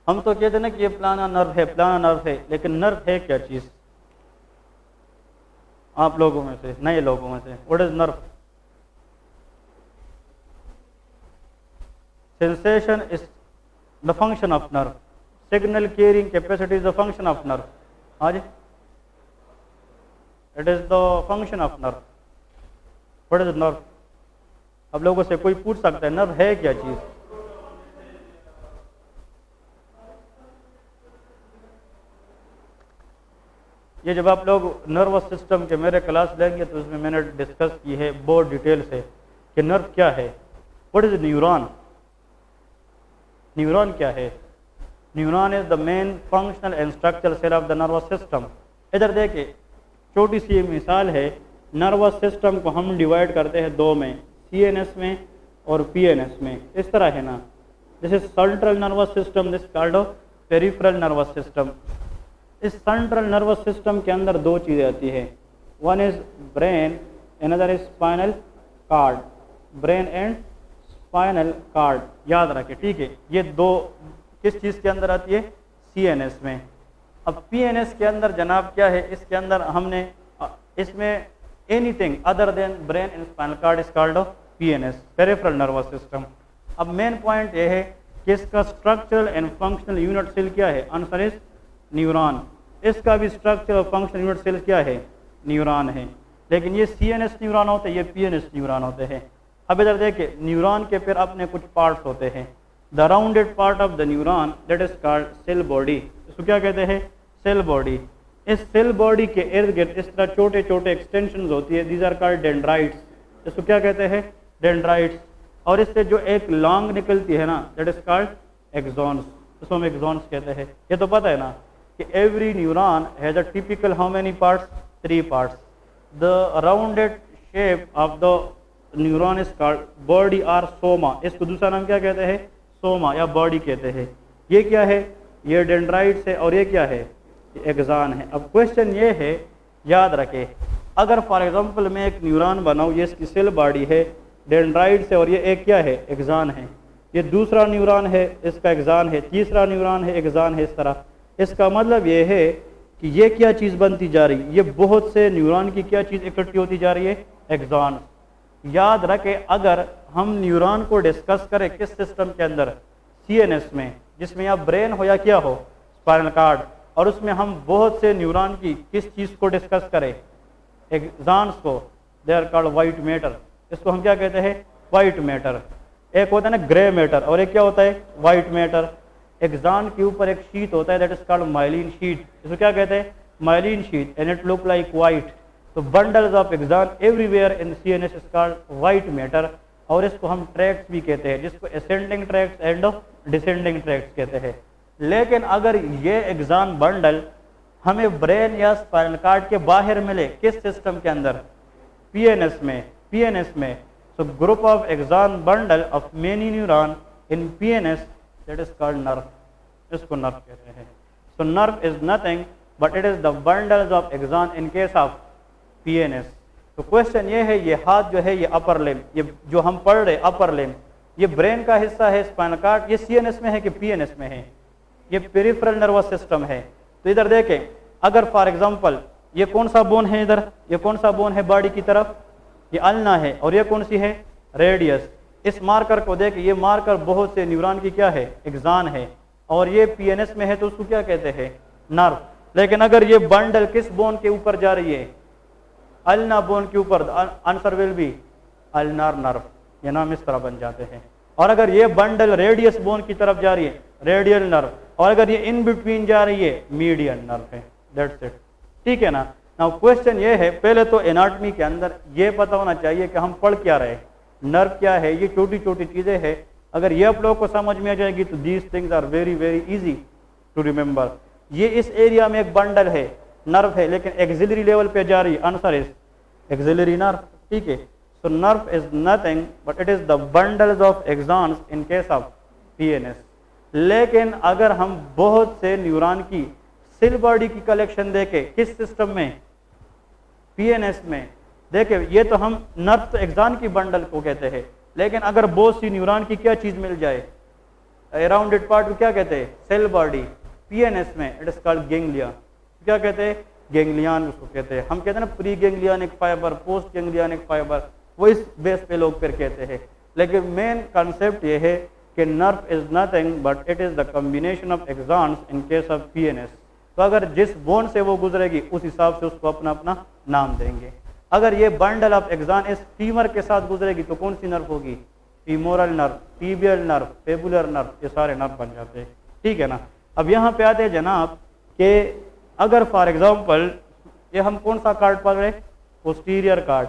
हम तो कहते हैं ना कि ये प्लाना नर्व है, प्लाना नर्व है, लेकिन नर्व है क्या चीज? आप लोगों में से, नए लोगों में से, what is nerve? Sensation is the function of nerve, signal carrying capacity is the function of nerve. हाँ जी, it is the function of nerve. What is nerve? अब लोगों से कोई पूछ सकता है नर्व है क्या चीज? ये जब आप लोग नर्वस सिस्टम के मेरे क्लास लेंगे तो उसमें मैंने डिस्कस की है बहुत डिटेल से कि नर्व क्या है। What is neuron? न्यूरॉन क्या है? Neuron is the main functional and structural cell of the nervous system. इधर देखिए, छोटी सी मिसाल है। नर्वस सिस्टम को हम डिवाइड करते हैं दो में, सीएनएस में और पीएनएस में। इस तरह है ना, जैसे central nervous system, this called peripheral nervous system. इस सेंट्रल नर्वस सिस्टम के अंदर दो चीज़ें आती है, one is brain, another is spinal cord. Brain and spinal card याद रखें। ठीक है, ये दो किस चीज़ के अंदर आती है? सीएनएस में। अब पीएनएस के अंदर जनाब क्या है? इसके अंदर हमने इसमें anything other than brain and spinal cord is called PNS, peripheral nervous system. अब मेन पॉइंट ये है कि इसका structural and functional unit cell क्या है? Answer is neuron. इसका भी स्ट्रक्चरल फंक्शनल यूनिट सेल क्या है? न्यूरॉन है। लेकिन ये सीएनएस न्यूरॉन होते हैं, ये पीएनएस न्यूरॉन होते हैं। अब इधर देखिए, न्यूरॉन के फिर अपने कुछ पार्ट्स होते हैं। The rounded part of the neuron that is called cell body. इसको क्या कहते हैं? Cell body. इस सेल बॉडी के इर्द गिर्द इस तरह छोटे छोटे एक्सटेंशन होती है, दीज आर कॉल्ड डेंड्राइट्स। इसको क्या कहते हैं? डेंड्राइट्स। और इससे जो एक लॉन्ग निकलती है ना, दैट इज कॉल्ड एक्सॉन्स। इसको हम एक्सॉन्स कहते हैं। ये तो पता है ना कि every neuron has a typical how many parts? 3 parts. The rounded shape of the neuron is called body और सोमा। इसको दूसरा नाम क्या कहते हैं? सोमा या बॉडी कहते हैं। ये क्या है? ये डेंड्राइट्स है। और ये क्या है? एक्सॉन है। अब क्वेश्चन ये है, याद रखें, अगर फॉर एग्जांपल मैं एक न्यूरॉन बनाऊँ, ये इसकी सेल बॉडी है, डेंड्राइट्स है, और ये एक क्या है? एक्सॉन है। ये दूसरा न्यूरॉन है, इसका एक्सॉन है, तीसरा न्यूरॉन है, एक्सॉन है। इस तरह इसका मतलब ये है कि ये क्या चीज़ बनती जा रही है? ये बहुत से न्यूरॉन की क्या चीज़ इकट्ठी होती जा रही है? एक्सॉन। याद रखें, अगर हम न्यूरॉन को डिस्कस करें किस सिस्टम के अंदर? सीएनएस में, जिसमें या ब्रेन हो या क्या हो? Spinal cord. और उसमें हम बहुत से न्यूरॉन की किस चीज़ को डिस्कस करें? एक्सॉन्स को। They are called white matter. इसको हम क्या कहते हैं? White matter. एक होता है ना ग्रे मैटर, और एक क्या होता है? White matter. एक्सॉन के ऊपर एक शीट होता है, that is called myelin sheath. इसको क्या कहते हैं? Myelin sheath. And it look like white. तो bundles of axon everywhere in CNS is called white matter. और इसको हम ट्रैक्ट्स भी कहते हैं, जिसको ascending tracts and descending tracts कहते हैं। लेकिन अगर ये एक्सॉन बंडल हमें ब्रेन या स्पाइनल कॉर्ड के बाहर मिले, किस सिस्टम के अंदर? पीएनएस में। पीएनएस में। So group of axon bundle of many neuron in PNS, that is called nerve. इसको नर्व कहते हैं। So nerve is nothing but it is the bundles of axon in case of PNS. तो question ये है, ये हाथ जो है ये अपर लिम्ब, ये जो हम पढ़ रहे अपर लिम्ब, ये ब्रेन का हिस्सा है, स्पाइनल कॉर्ड, ये सीएनएस में है कि पीएनएस में है? ये पेरिफेरल नर्वस सिस्टम है। तो इधर देखें, अगर फॉर एग्जांपल ये कौन सा बोन है? इधर ये कौन सा बोन है बॉडी की तरफ? ये अल्ना है। और ये कौन सी है? रेडियस। इस मार्कर को देखें, ये मार्कर बहुत से न्यूरॉन की क्या है? एक्सॉन है। और ये पीएनएस में है, तो उसको क्या कहते हैं? नर्व। लेकिन अगर ये बंडल किस बोन के ऊपर जा रही है? अल्ना बोन के ऊपर, answer will be ulnar nerve. ये नाम इस तरह बन जाते हैं। और अगर ये बंडल रेडियस बोन की तरफ जा रही है, रेडियल नर्व। और अगर ये इन बिटवीन जा रही है, मीडियन नर्व है। That's it. ठीक है ना? नाउ क्वेश्चन ये है, पहले तो एनाटॉमी के अंदर ये पता होना चाहिए कि हम पढ़ क्या रहे, नर्व क्या है। ये छोटी छोटी चीजें हैं, अगर ये आप लोगों को समझ में आ जाएगी तो these things are very very easy to remember. ये इस एरिया में एक बंडल है, नर्व है, लेकिन एक्सिलरी लेवल पे जा रही है, आंसर इज एक्सिलरी नर्व। ठीक है। So nerve is nothing but it is the bundles of axons in case of PNS. लेकिन अगर हम बहुत से न्यूरॉन की सेल बॉडी की कलेक्शन देखें, किस सिस्टम में? पीएनएस में। देखें, ये तो हम नर्व तो एक्सॉन की बंडल को कहते हैं, लेकिन अगर बहुत सी न्यूरॉन की क्या चीज मिल जाए, अराउंडेड पार्ट को क्या कहते हैं? Cell body. पीएनएस में इट इज कॉल्ड गैंग्लिया। क्या कहते हैं? गैंग्लियन उसको कहते हैं। हम कहते हैं ना pre ganglionic fibre, post ganglionic fibre, वो इस बेस पे लोग फिर कहते हैं। लेकिन मेन कॉन्सेप्ट ये है कि nerve is nothing but it is the combination of axons in case of PNS. तो अगर जिस बोन से वो गुजरेगी उस हिसाब से उसको अपना अपना नाम देंगे। अगर ये बंडल ऑफ एक्सॉन इस फीमर के साथ गुजरेगी तो कौन सी नर्व होगी? Femoral nerve, tibial nerve, fibular nerve, ये सारे नर्व बन जाते हैं। ठीक है ना? अब यहाँ पे आते हैं जनाब कि अगर फॉर एग्जांपल ये हम कौन सा कार्ड पढ़ रहे? Posterior card.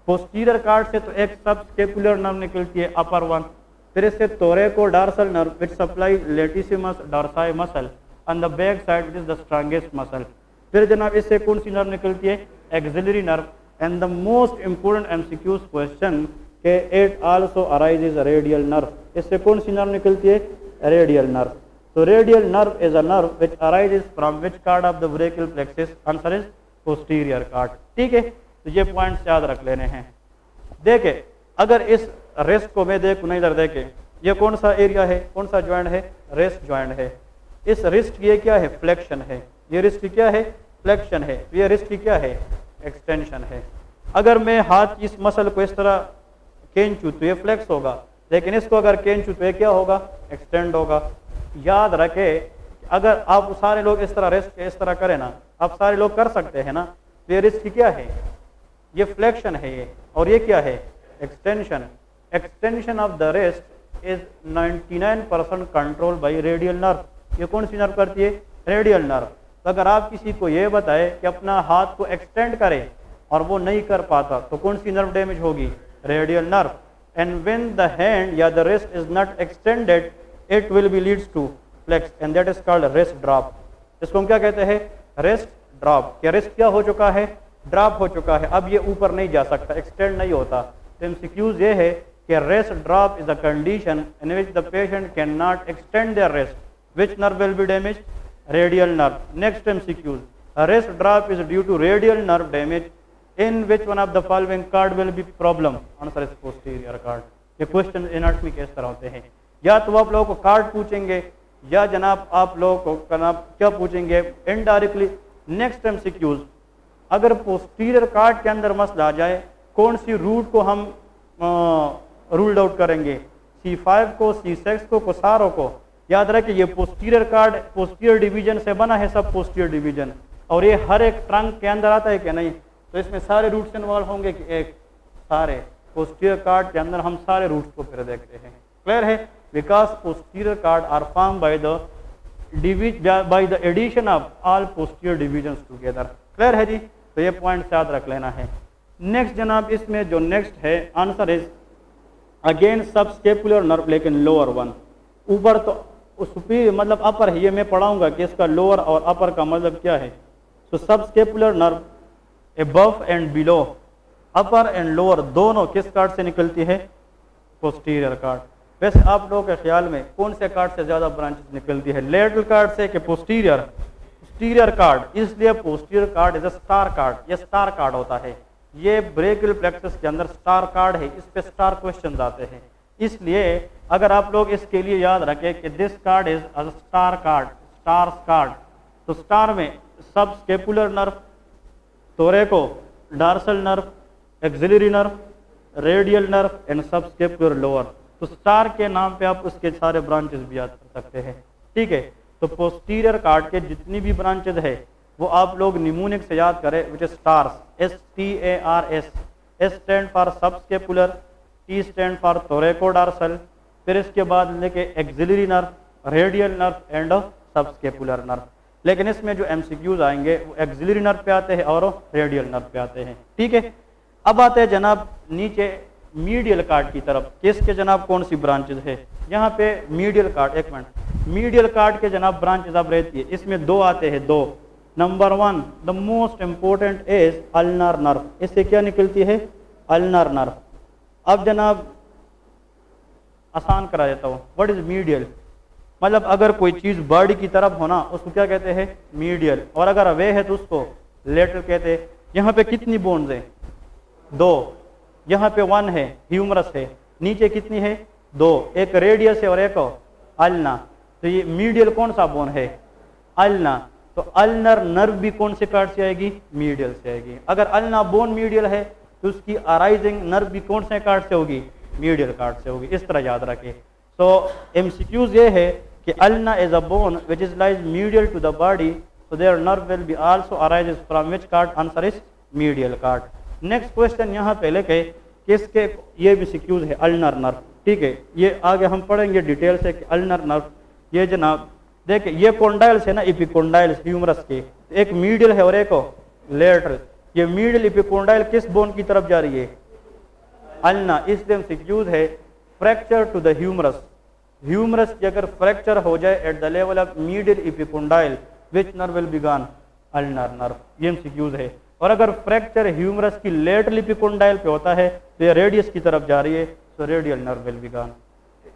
पोस्टीरियर कार्ड से तो एक सब स्केपुलर नर्व निकलती है, अपर वन। फिर इससे thoracodorsal nerve which supply latissimus dorsi muscle on the back side which is the strongest muscle. फिर जनाब इससे कौन सी नर्व निकलती है? Axillary nerve. And the most important MCQs question के it also arises radial nerve. इससे कौन सी नर्व निकलती है? Radial nerve. So radial nerve is a nerve which arises from which part of the brachial plexus? Answer is posterior part. ठीक है? तो ये पॉइंट्स याद रख लेने हैं। देखे, अगर इस रेस्ट को मैं देखूँ ना, इधर देखे, ये कौन सा एरिया है? कौन सा ज्वाइंट है? रेस्ट ज्वाइंट है। इस रिस्ट की ये क्या है? फ्लेक्शन है। ये रिस्ट की क्या है? फ्लेक्शन है। ये रिस्ट की क्या है? एक्सटेंशन है। अगर मैं हाथ इस मसल को इस तरह खींचूं तो ये फ्लेक्स होगा, लेकिन इसको अगर खींचूं तो ये क्या होगा? एक्सटेंड होगा। याद रखे, अगर आप सारे लोग इस तरह रेस्ट इस तरह करें ना, आप सारे लोग कर सकते हैं ना, तो ये रिस्ट की क्या है? ये फ्लेक्शन है ये, और ये क्या है? Extension. Extension of the rest is 99% control by radial nerve. ये कौन सी नर्व करती है? Radial nerve. तो अगर आप किसी को ये बताए कि अपना हाथ को एक्सटेंड करे और वो नहीं कर पाता तो कौन सी नर्व डैमेज होगी? Radial nerve. And when the hand या the wrist is not extended it will be leads to flex and that is called wrist drop. इसको हम क्या कहते हैं? Wrist drop. क्या रिस्ट क्या हो चुका है? ड्रॉप हो चुका है, अब ये ऊपर नहीं जा सकता, एक्सटेंड नहीं होता। तो एमसीक्यूज ये है कि wrist drop is a condition in which the patient can not extend their wrist. Which nerve will be damage? Radial nerve. Next MCQs, wrist drop is due to radial nerve damage in which one of the following cord will be problem? Answer is posterior cord. ये question anatomy के इस तरह होते हैं, या तो आप लोगों को कार्ड पूछेंगे या जनाब आप लोगों को जनाब क्या पूछेंगे इनडायरेक्टली। नेक्स्ट एमसीक्यूज, अगर पोस्टीरियर कार्ड के अंदर मसला आ जाए कौन सी रूट को हम रूल्ड आउट करेंगे? C5 को, C6 को, कोसारो को। याद रखें ये पोस्टीरियर कार्ड पोस्टीरियर डिवीजन से बना है, सब पोस्टीरियर डिवीजन, और ये हर एक ट्रंक के अंदर आता है कि नहीं? तो इसमें सारे रूट्स इन्वॉल्व होंगे कि एक? सारे। पोस्टीरियर कार्ड के अंदर हम सारे रूट्स को फिर देखते हैं। क्लियर है? Because posterior cord are form by the addition of all posterior divisions together. Clear है जी? तो ये पॉइंट याद रख लेना है। नेक्स्ट जनाब इसमें जो नेक्स्ट है answer is again subscapular nerve, लेकिन लोअर वन। ऊपर तो सुपीरियर मतलब अपर है, ये मैं पढ़ाऊंगा कि इसका लोअर और अपर का मतलब क्या है। So subscapular nerve above and below, upper and lower दोनों किस कार्ड से निकलती है? Posterior cord. वैसे आप लोगों के ख्याल में कौन से कार्ड से ज्यादा ब्रांचेस निकलती है, लेटरल कार्ड से कि पोस्टीरियर? Posterior cord. इसलिए posterior cord is a star cord, ये स्टार कार्ड होता है। ये ब्रेकियल प्लेक्सस के अंदर स्टार कार्ड है, इस पे स्टार क्वेश्चन आते हैं। इसलिए अगर आप लोग इसके लिए याद रखें कि this card is a star card, star card, तो स्टार में सब scapular nerve, थोरेको, dorsal nerve, axillary nerve, radial nerve and सब स्केपुलर लोअर। तो स्टार के नाम पे आप उसके सारे ब्रांचेस भी याद कर सकते हैं। ठीक है, तो पोस्टीरियर कार्ड के जितनी भी ब्रांचेस है वो आप लोग निमोनिक से याद करें, which is stars, STARS। S stand for subscapular, T stand for thoracodorsal, फिर इसके बाद लेके axillary nerve, radial nerve and subscapular nerve. लेकिन इसमें जो MCQs आएंगे वो एक्सिलरी नर्व पे आते हैं और रेडियल नर्व पे आते हैं। ठीक है, अब आते हैं जनाब नीचे मीडियल कार्ड की तरफ। किसके जनाब कौन सी ब्रांचेस है? यहाँ पे मीडियल कार्ड, एक मिनट, मीडियल कार्ड के जनाब ब्रांचेस अब रहती है, इसमें दो आते हैं, दो। Number one, the most important is ulnar nerve. इससे क्या निकलती है? Ulnar nerve. अब जनाब आसान करा देता हूँ, व्हाट इज मीडियल? मतलब अगर कोई चीज बॉडी की तरफ होना उसको क्या कहते हैं? मीडियल। और अगर अवे है तो उसको लेटरल कहते हैं। यहाँ पे कितनी बोन्स है? दो। यहाँ पे वन है, ह्यूमरस है। नीचे कितनी है? दो, एक रेडियस है और एक अल्ना। तो ये मीडियल कौन सा बोन है? अल्ना। तो अल्नर नर्व भी कौन से कार्ड से आएगी? मीडियल से आएगी। अगर अल्ना बोन मीडियल है तो उसकी अराइजिंग नर्व भी कौन से कार्ड से होगी? मीडियल कार्ड से होगी। इस तरह याद रखें। तो MCQs ये है कि ulna is a bone which is lies medial to the body, so their nerve will be also arises from which card? Answer is medial card. Next question यहाँ पे लेके किसके, ये भी MCQs है अल्नर नर्व। ठीक है, ये आगे हम पढ़ेंगे डिटेल से कि अल्नर नर्व, ये जनाब देखिए ये कॉन्डाइल्स है ना, इपिकोंडाइल्स ह्यूमरस के, एक मीडियल है और एक लेटरल। ये मीडियल इपिकोंडाइल किस बोन की तरफ जा रही है? अल्ना। इसलिए MCQs है fracture to the humerus. Humerus की अगर फ्रैक्चर हो जाए at the level of medial epicondyle, which nerve will be gone? Ulnar nerve. ये MCQs है। और अगर फ्रैक्चर ह्यूमरस की लेटरल इपिकोंडाइल पे होता है तो ये रेडियस की तरफ जा रही है, तो radial nerve will be gone.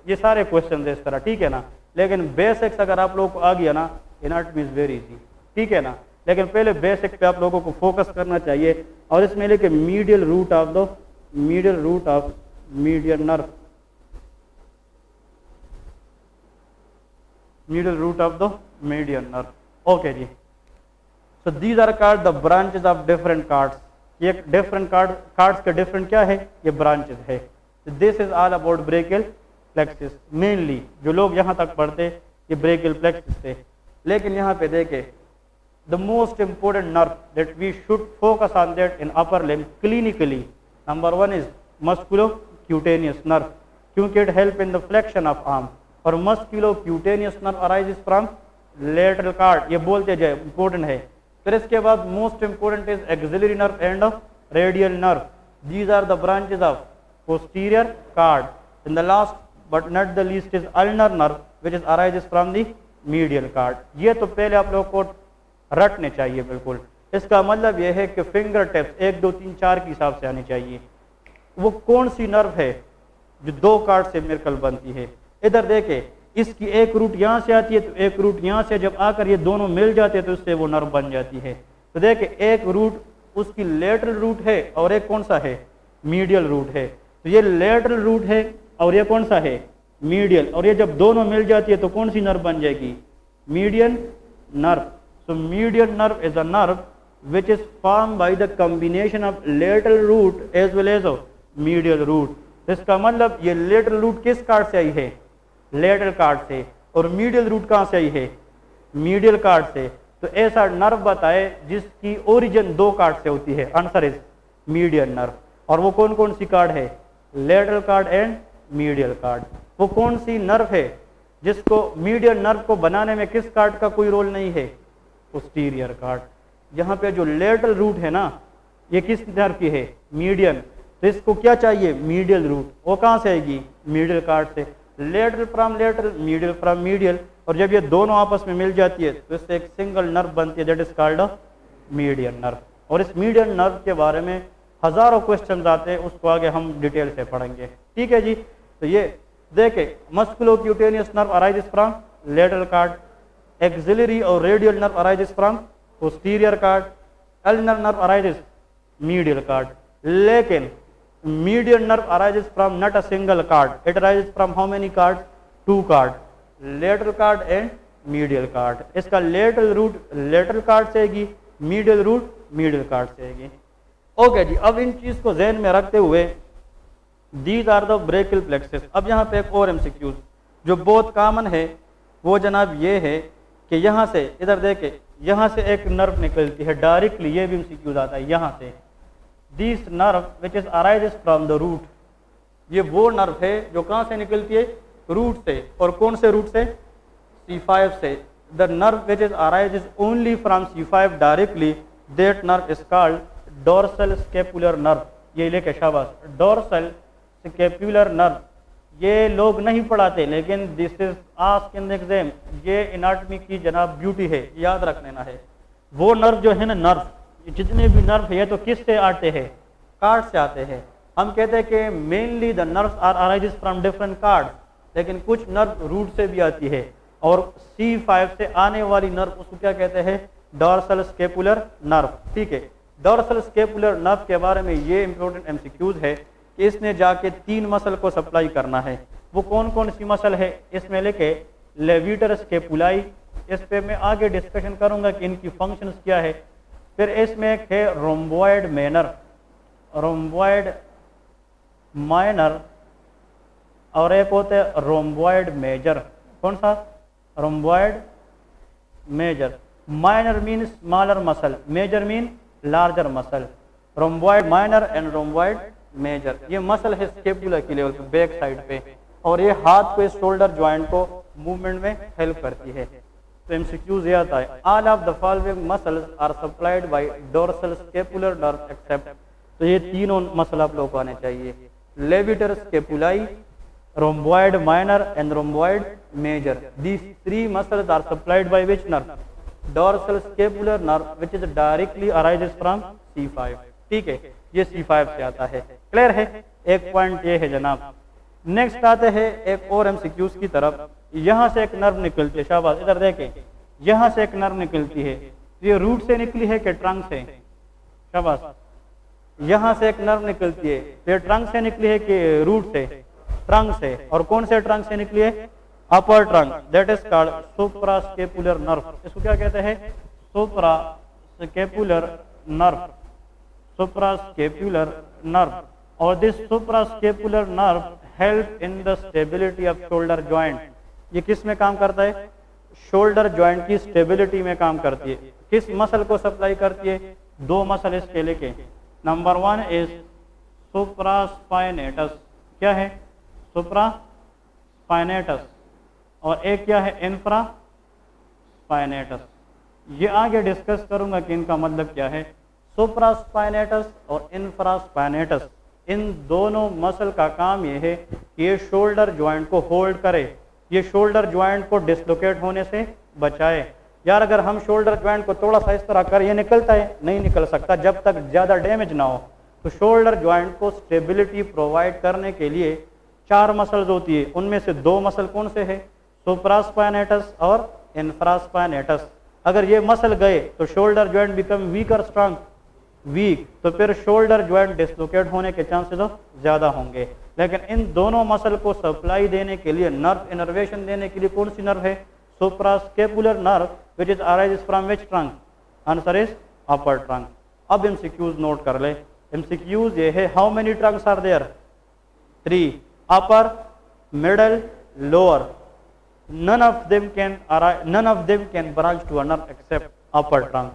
ये सारे क्वेश्चन है इस तरह, ठीक है ना। लेकिन बेसिक्स अगर आप लोगों को आ गया ना, एनाटॉमी इज वेरी इजी, ठीक है ना। लेकिन पहले बेसिक पे आप लोगों को फोकस करना चाहिए। और इसमें लेके medial root of the medial nerve, middle root of the median nerve. Okay जी, so these are called the branches of different cards. ये different cards के different क्या है? ये branches है। so this is all about brachial plexus mainly। जो लोग यहाँ तक पढ़ते ये brachial plexus थे। लेकिन यहाँ पे देखे the most important nerve that we should focus on that in upper limb clinically, number one is musculocutaneous nerve। क्योंकि it help in the flexion of arm. और musculocutaneous nerve arises from lateral cord, ये बोलते जाए, important है। फिर इसके बाद most important is axillary nerve and radial nerve, these are the branches of posterior cord. In the last but not the least is ulnar nerve which is arises from the medial cord. ये तो पहले आप लोग को रटने चाहिए बिल्कुल। इसका मतलब यह है कि फिंगर टिप्स 1 2 3 4 के हिसाब से आनी चाहिए। वो कौन सी नर्व है जो 2 कार्ड से मिलकर बनती है? इधर देखे, इसकी एक रूट यहाँ से आती है तो एक रूट यहाँ से, जब आकर ये दोनों मिल जाते हैं तो उससे वो नर्व बन जाती है। तो देखे, एक रूट उसकी लेटरल रूट है और एक कौन सा है? मीडियल रूट है। तो ये लेटरल रूट है और ये कौन सा है? मीडियल। और ये जब दोनों मिल जाती है तो कौन सी नर्व बन जाएगी? Median nerve. So median nerve is a nerve which is formed by the combination of lateral root as well as medial root। तो इसका मतलब ये lateral root किस कार्ड से आई है? lateral कार्ड से। और medial root कहाँ से आई है? medial कार्ड से। तो ऐसा नर्व बताए जिसकी ओरिजिन 2 कार्ड से होती है। Answer is median nerve. और वो कौन कौन सी कार्ड है? lateral card and medial card. वो कौन सी नर्व है जिसको medial नर्व को बनाने में किस कार्ड का कोई रोल नहीं है? posterior card. यहाँ पे जो लेटरल रूट है ना, ये किस नर्व की है? मीडियन। तो इसको क्या चाहिए? Medial root. वो कहाँ से आएगी? मीडियल कार्ड से। Lateral from lateral, medial from medial. और जब ये दोनों आपस में मिल जाती है तो इससे एक सिंगल नर्व बनती है, that is called median nerve. और इस मीडियन नर्व के बारे में हजारों क्वेश्चन आते हैं, उसको आगे हम डिटेल से पढ़ेंगे। ठीक है जी। तो ये देखे, musculocutaneous nerve arises from lateral cord, axillary और radial nerve arises from posterior card, ulnar nerve arises medial card। लेकिन medial nerve arises from not a single card, it arises from how many cards? 2 card, lateral card and medial card। इसका lateral root lateral card से आएगी, medial root medial card से आएगी। Okay जी, अब इन चीज को जहन में रखते हुए these are the brachial plexus। अब यहाँ पे एक और MCQ जो बहुत कॉमन है वो जनाब ये है कि यहाँ से, इधर देखे, यहाँ से एक नर्व निकलती है डायरेक्टली, ये भी MCQ आता है यहाँ से। This nerve which is arises from the root, ये वो नर्व है जो कहाँ से निकलती है? रूट से। और कौन से रूट से? C5 से। The nerve which is arises only from C5 directly, that nerve is called dorsal scapular nerve. ये लेके शाबाश, डोर्सल स्केपुलर नर्व। ये लोग नहीं पढ़ाते लेकिन this is asked in exam, ये एनाटॉमी की जनाब ब्यूटी है, याद रख लेना है। वो नर्व जो है ना, नर्व, जितने भी नर्व है ये तो किस से आते हैं? कार्ड से आते हैं। हम कहते हैं कि mainly the nerves are arises from different cord, लेकिन कुछ नर्व रूट से भी आती है। और C5 से आने वाली नर्व उसको क्या कहते हैं? Dorsal scapular nerve. ठीक है, डोर्सल स्केपुलर नर्व के बारे में ये इंपॉर्टेंट MCQs है कि इसने जाके 3 मसल को सप्लाई करना है। वो कौन कौन सी मसल है? इसमें लेके लेविटर स्केपुलाई, इस पे मैं आगे डिस्कशन करूंगा कि इनकी फंक्शंस क्या है। फिर इसमें एक है रोम्बॉइड मेनर, रोम्बॉइड माइनर, और एक होता है रोम्बॉइड मेजर। कौन सा? Rhomboid major. Minor mean smaller muscle, major mean larger muscle. Rhomboid minor and rhomboid major, ये मसल है स्केपुला की लेवल पे, बैक साइड पे, और ये हाथ पे शोल्डर ज्वाइंट को मूवमेंट में हेल्प करती है। तो MCQs ये आता है, all of the following muscles are supplied by dorsal scapular nerve except. तो ये तीनों मसल आप लोगों को आने चाहिए, levator scapulae, rhomboid minor and rhomboid major. These 3 muscles are supplied by which nerve? Dorsal scapular nerve which is directly arises from C5। ठीक है, ये C5 से आता है। क्लियर है? एक पॉइंट ये है जनाब। नेक्स्ट आते हैं एक और MCQs की तरफ। यहाँ से एक नर्व निकलती है, शाबाश, इधर देखें, यहाँ से एक नर्व निकलती है। ये रूट से निकली है कि ट्रंक से? शाबाश, यहाँ से एक नर्व निकलती है, ये ट्रंक से निकली है कि रूट से? ट्रंक से। और कौन से ट्रंक से निकली है? Upper trunk, that is called suprascapular nerve. इसको क्या कहते हैं? Suprascapular nerve, suprascapular nerve. और this suprascapular nerve help in the stability of shoulder joint. ये किस में काम करता है? शोल्डर ज्वाइंट की स्टेबिलिटी में काम करती है। किस मसल को सप्लाई करती है? 2 मसल इसके लेके। Number 1 is supraspinatus. क्या है? सुप्रास्पाइनेटस और एक क्या है इंफ्रास्पाइनेटस। ये आगे डिस्कस करूंगा कि इनका मतलब क्या है। सुप्रास्पाइनेटस और इंफ्रास्पाइनेटस, इन दोनों मसल का काम ये है कि ये शोल्डर जॉइंट को होल्ड करे, ये शोल्डर जॉइंट को डिसलोकेट होने से बचाए। यार अगर हम शोल्डर जॉइंट को थोड़ा सा इस तरह कर, ये निकलता है? नहीं निकल सकता जब तक ज़्यादा डैमेज ना हो। तो शोल्डर जॉइंट को स्टेबिलिटी प्रोवाइड करने के लिए 4 मसल्स होती है, उनमें से 2 मसल कौन से है? सुप्रास्पाइनेटस और इंफ्रास्पाइनेटस। अगर ये मसल गए तो शोल्डर जॉइंट बिकम वीक और स्ट्रांग, वीक, तो फिर शोल्डर जॉइंट डिसलोकेट होने के चांसेस ज़्यादा होंगे। लेकिन इन दोनों मसल को सप्लाई देने के लिए, नर्व इनर्वेशन देने के लिए कौन सी नर्व है? Suprascapular nerve which is arise from which trunk? Answer is upper trunk. अब एमसीक्यूज नोट कर ले। एमसीक्यूज ये है, how many trunks are there? 3, upper, middle, lower. None of them can branch to a nerve except upper trunk.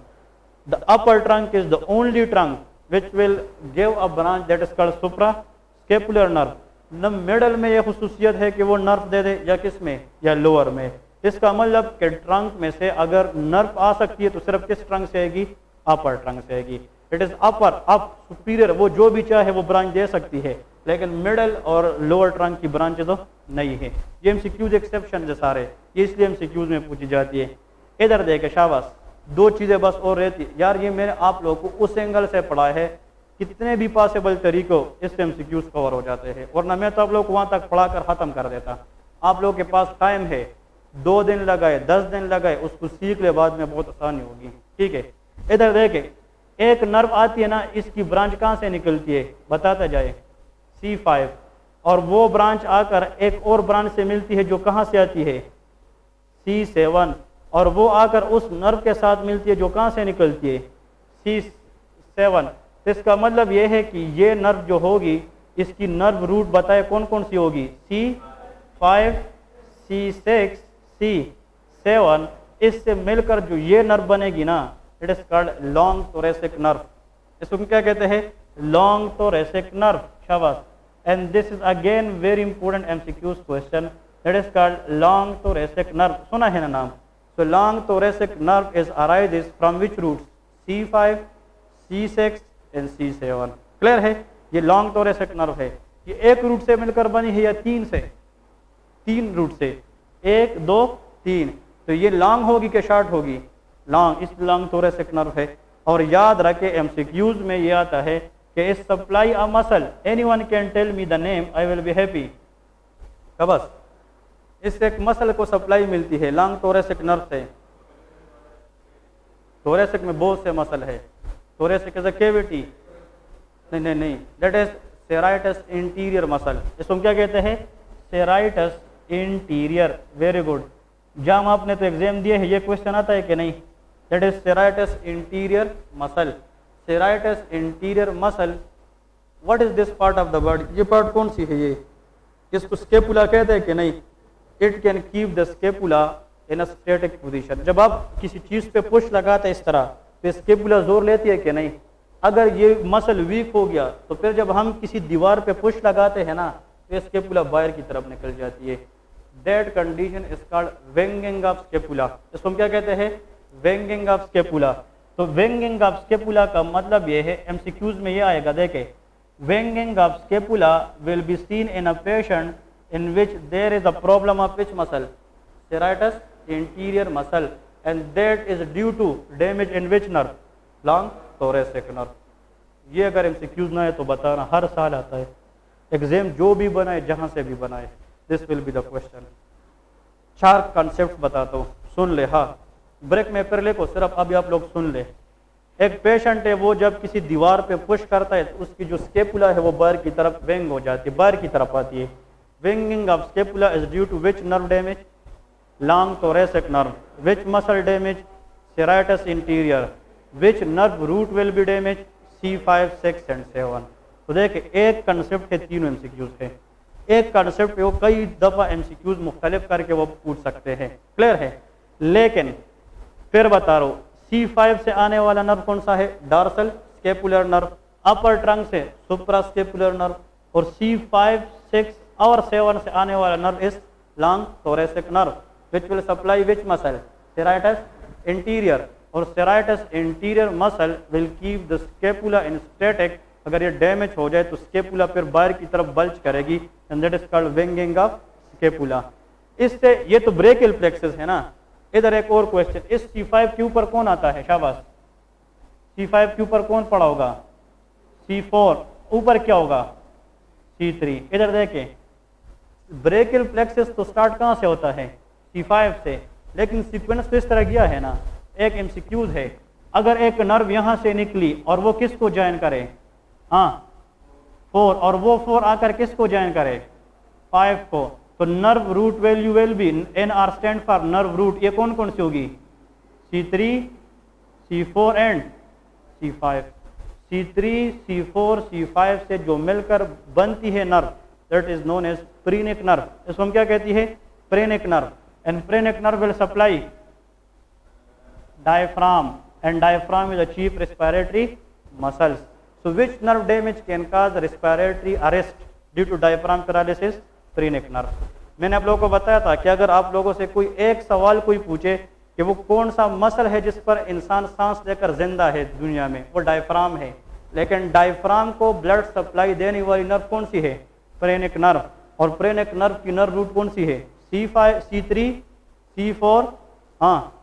The upper trunk is the only trunk which will give a branch that is called suprascapular nerve. न middle में यह खुसूसियत है कि वो nerve दे दे, या किस में? या लोअर में। इसका मतलब कि ट्रंक में से अगर नर्व आ सकती है तो सिर्फ किस ट्रंक से आएगी? अपर ट्रंक से आएगी। It is upper, up, superior, वो जो भी चाहे वो ब्रांच दे सकती है, लेकिन मिडल और लोअर ट्रंक की ब्रांच तो नहीं है। ये एमसीक्यूज एक्सेप्शन है सारे, ये इसलिए एमसीक्यूज में पूछी जाती है। इधर देखे शाबाश, 2 चीज़ें बस और रहती यार। ये मैंने आप लोगों को उस एंगल से पढ़ा है, कितने भी पॉसिबल तरीकों इससे एमसीक्यूज कवर हो जाते हैं, वरना मैं तो आप लोग को वहाँ तक पढ़ा कर ख़त्म कर देता। आप लोगों के पास टाइम है, 2 दिन लगाए, 10 दिन लगाए, उसको सीख ले, बाद में बहुत आसानी होगी। ठीक है, इधर देखे, एक नर्व आती है ना, इसकी ब्रांच कहाँ से निकलती है? बताता जाए, C5, और वो ब्रांच आकर एक और ब्रांच से मिलती है जो कहाँ से आती है? C7, और वो आकर उस नर्व के साथ मिलती है जो कहाँ से निकलती है? C7। तो इसका मतलब ये है कि ये नर्व जो होगी, इसकी नर्व रूट बताए कौन कौन सी होगी? C5, C6, C7। इससे मिलकर जो ये नर्व बनेगी ना, it is called long thoracic nerve. इसको क्या कहते हैं? Long thoracic nerve. शाबाश। And this is again very important MCQs question, that is called long thoracic nerve. सुना है ना नाम? So long thoracic nerve is arises from which roots? C5, C6 and C7। Clear है? ये long thoracic nerve है। ये एक root से मिलकर बनी है या 3 से? 3 रूट से, 1, 2, 3। तो ये लॉन्ग होगी कि शॉर्ट होगी? लॉन्ग, इस लॉन्ग थोरेसिक नर्व है। और याद रखे एमसीक्यूज में ये आता है कि इस supply a muscle, anyone can tell me the name, I will be happy. बस इससे एक मसल को सप्लाई मिलती है लॉन्ग थोरेसिक नर्व से। थोरेसिक में बहुत से मसल है। थोरेसिक इज अ कैविटी, नहीं, that is serratus anterior muscle. इसको क्या कहते हैं? Serratus anterior. Very good. जाम आपने तो एग्जाम दिए है, ये क्वेश्चन आता है कि नहीं? That is serratus anterior muscle. Serratus anterior muscle, what is this part of the body? ये पार्ट कौन सी है? ये, इसको स्केपुला कहते हैं कि नहीं? It can keep the scapula in a static position. जब आप किसी चीज पे पुश लगाते हैं इस तरह, तो स्केपुला जोर लेती है कि नहीं? अगर ये मसल वीक हो गया तो फिर जब हम किसी दीवार पे पुश लगाते हैं ना, तो स्केपुला बाहर की तरफ निकल जाती है। That condition is called winging of scapula. इसको हम क्या कहते हैं? Winging of scapula. तो वेंगिंग ऑफ स्केपुला का मतलब ये है, एमसीक्यूज में ये आएगा, देखे, winging of scapula will be seen in a patient in which there is a problem of which muscle? Serratus anterior muscle, and that is due to damage in which nerve? Long thoracic nerve. ये अगर MCQs ना है तो बताना, हर साल आता है exam, जो भी बनाए जहां से भी बनाए, this will be the question. 4 concept बताता हूँ, सुन ले। हाँ, ब्रेक में कर ले को सिर्फ अभी आप लोग सुन ले। एक पेशेंट है, वो जब किसी दीवार पे पुश करता है तो उसकी जो स्केपुला है वो बाहर की तरफ वेंग हो जाती है, बाहर की तरफ आती है। Winging of scapula is due to which nerve damage? Long thoracic nerve. Which muscle damage? Serratus anterior. Which nerve root will be damaged? C5, 6 and 7. तो देखिए, एक कंसेप्ट है, 3 एमसीक्यूज है। एक कंसेप्ट पे वो कई दफा एमसीक्यूज मुख्तलिफ करके वो पूछ सकते हैं। क्लियर है? लेकिन फिर बता रहा हूँ, C5 से आने वाला नर्व कौन सा है? Dorsal scapular nerve. अपर ट्रंक से सुप्रास्केपुलर नर्व। और C5, 6 और 7 से आने वाला nerve is long thoracic nerve which will supply which muscle? Serratus anterior, और serratus anterior muscle will keep the scapula in static. अगर ये डैमेज हो जाए तो स्केपुला फिर बाहर की तरफ बल्ज करेगी and that is called winging of scapula. इससे ये तो ब्रेकियल प्लेक्सस है ना। इधर एक और क्वेश्चन, इस C5 के ऊपर कौन आता है? शाबाश, C5 के ऊपर कौन पड़ा होगा? C4, ऊपर क्या होगा? C3। इधर देखें, ब्रेकियल प्लेक्सस तो स्टार्ट कहाँ से होता है? C5 से, लेकिन सीक्वेंस तो इस तरह गया है ना। एक एमसीक्यूज है, अगर एक नर्व यहां से निकली और वो किसको ज्वाइन करे? हाँ 4, और वो 4 आकर किसको ज्वाइन करे? 5 को। तो nerve root value will be, NR stand for nerve root, ये कौन कौन सी होगी? C3, C4 and C5। C3, C4, C5 से जो मिलकर बनती है nerve, that is known as phrenic nerve. इसको हम क्या कहती है? Phrenic nerve. And phrenic nerve will supply diaphragm, and diaphragm is the chief respiratory muscles. So which nerve damage can cause respiratory arrest due to diaphragm paralysis? Phrenic nerve. मैंने आप लोगों को बताया था कि अगर आप लोगों से कोई एक सवाल कोई पूछे कि वो कौन सा मसल है जिस पर इंसान सांस लेकर जिंदा है दुनिया में, वो डायफ्राम है। लेकिन डायफ्राम को ब्लड सप्लाई देने वाली नर्व कौन सी है? Phrenic nerve. और प्रेनिक नर्व की नर्व रूट कौन सी है? C5, C3, C4, हाँ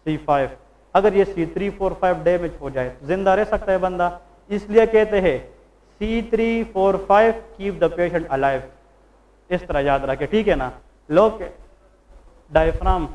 C5। अगर ये C3, 4, 5 डैमेज हो जाए तो जिंदा रह सकता है बंदा, इसलिए कहते हैं C3, 4, 5 keep the patient alive. इस तरह याद रखे, ठीक है ना। लोग डायफ्राम,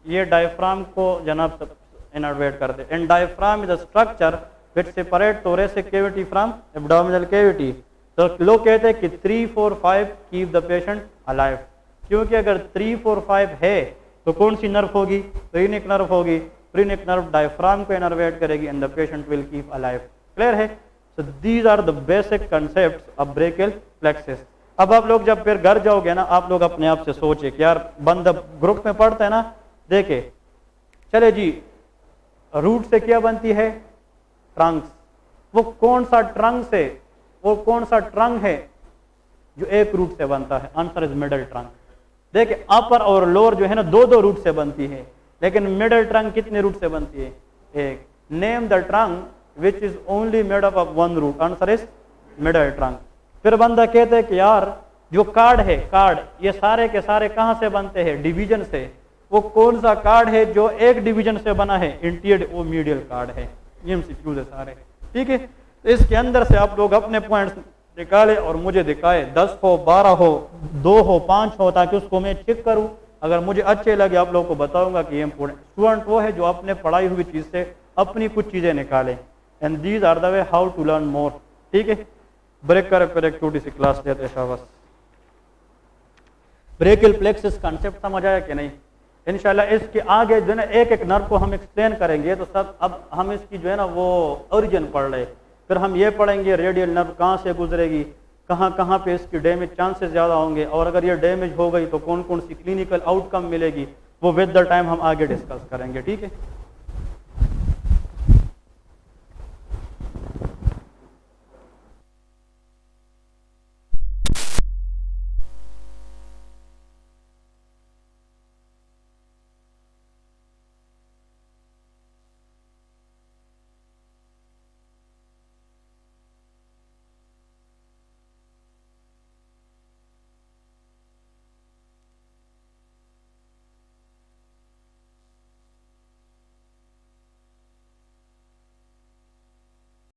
ये डायफ्राम को जनाब इनर्वेट कर दे। And diaphragm is a structure which separate thoracic cavity from abdominal cavity. तो लोग कहते हैं कि 3, 4, 5 कीप द पेशेंट अलाइव, क्योंकि अगर 3, 4, 5 है तो कौन सी नर्व होगी? प्रीनिक नर्व होगी। प्रीनिक नर्व डायफ्राम को इनर्वेट करेगी and the patient will keep alive. Clear है? So these are the basic concepts of brachial plexus. अब आप लोग जब फिर घर जाओगे ना, आप लोग अपने आप से सोचे कि यार बंदा ग्रुप में पढ़ता है ना, देखे चले जी रूट से क्या बनती है? ट्रंक्स। वो कौन सा ट्रंक से, वो कौन सा ट्रंक है जो एक रूट से बनता है? Answer is middle trunk. देखिए अपर और लोअर जो है ना, 2-2 रूट से बनती है, लेकिन मिडल ट्रंक कितने रूट से बनती है? एक। Name the trunk which is only made up of 1 root. Answer is middle trunk. फिर बंदा कहते हैं कि यार जो कार्ड है, कार्ड ये सारे के सारे कहां से बनते हैं? डिवीजन से। वो कौन सा कार्ड है जो एक डिवीजन से बना है? इंटीरियर ओ मीडियल कार्ड है। ये एमसीक्यूज है सारे, ठीक है। तो इसके अंदर से आप लोग अपने पॉइंट्स निकाले और मुझे दिखाए, 10 हो, 12 हो, 2 हो, 5 हो, ताकि उसको मैं चेक करूं। अगर मुझे अच्छे लगे आप लोगों को बताऊंगा कि ये इम्पोर्टेंट। स्टूडेंट वो है जो अपने पढ़ाई हुई चीज से अपनी कुछ चीजें निकाले। And these are the way how to learn more, ठीक है। ब्रेक कर फिर एक छोटी सी क्लास लेते हैं। शाबाश। ब्रेकियल प्लेक्सस कंसेप्ट समझ आया कि नहीं? इंशाल्लाह इसके आगे जो है ना एक एक नर्व को हम एक्सप्लेन करेंगे। तो सब अब हम इसकी जो है ना वो ओरिजिन पढ़ रहे, फिर हम ये पढ़ेंगे रेडियल नर्व कहाँ से गुजरेगी, कहाँ कहाँ पे इसकी डैमेज चांसेस ज़्यादा होंगे, और अगर ये डैमेज हो गई तो कौन कौन सी क्लिनिकल आउटकम मिलेगी, वो विद द टाइम हम आगे डिस्कस करेंगे, ठीक है।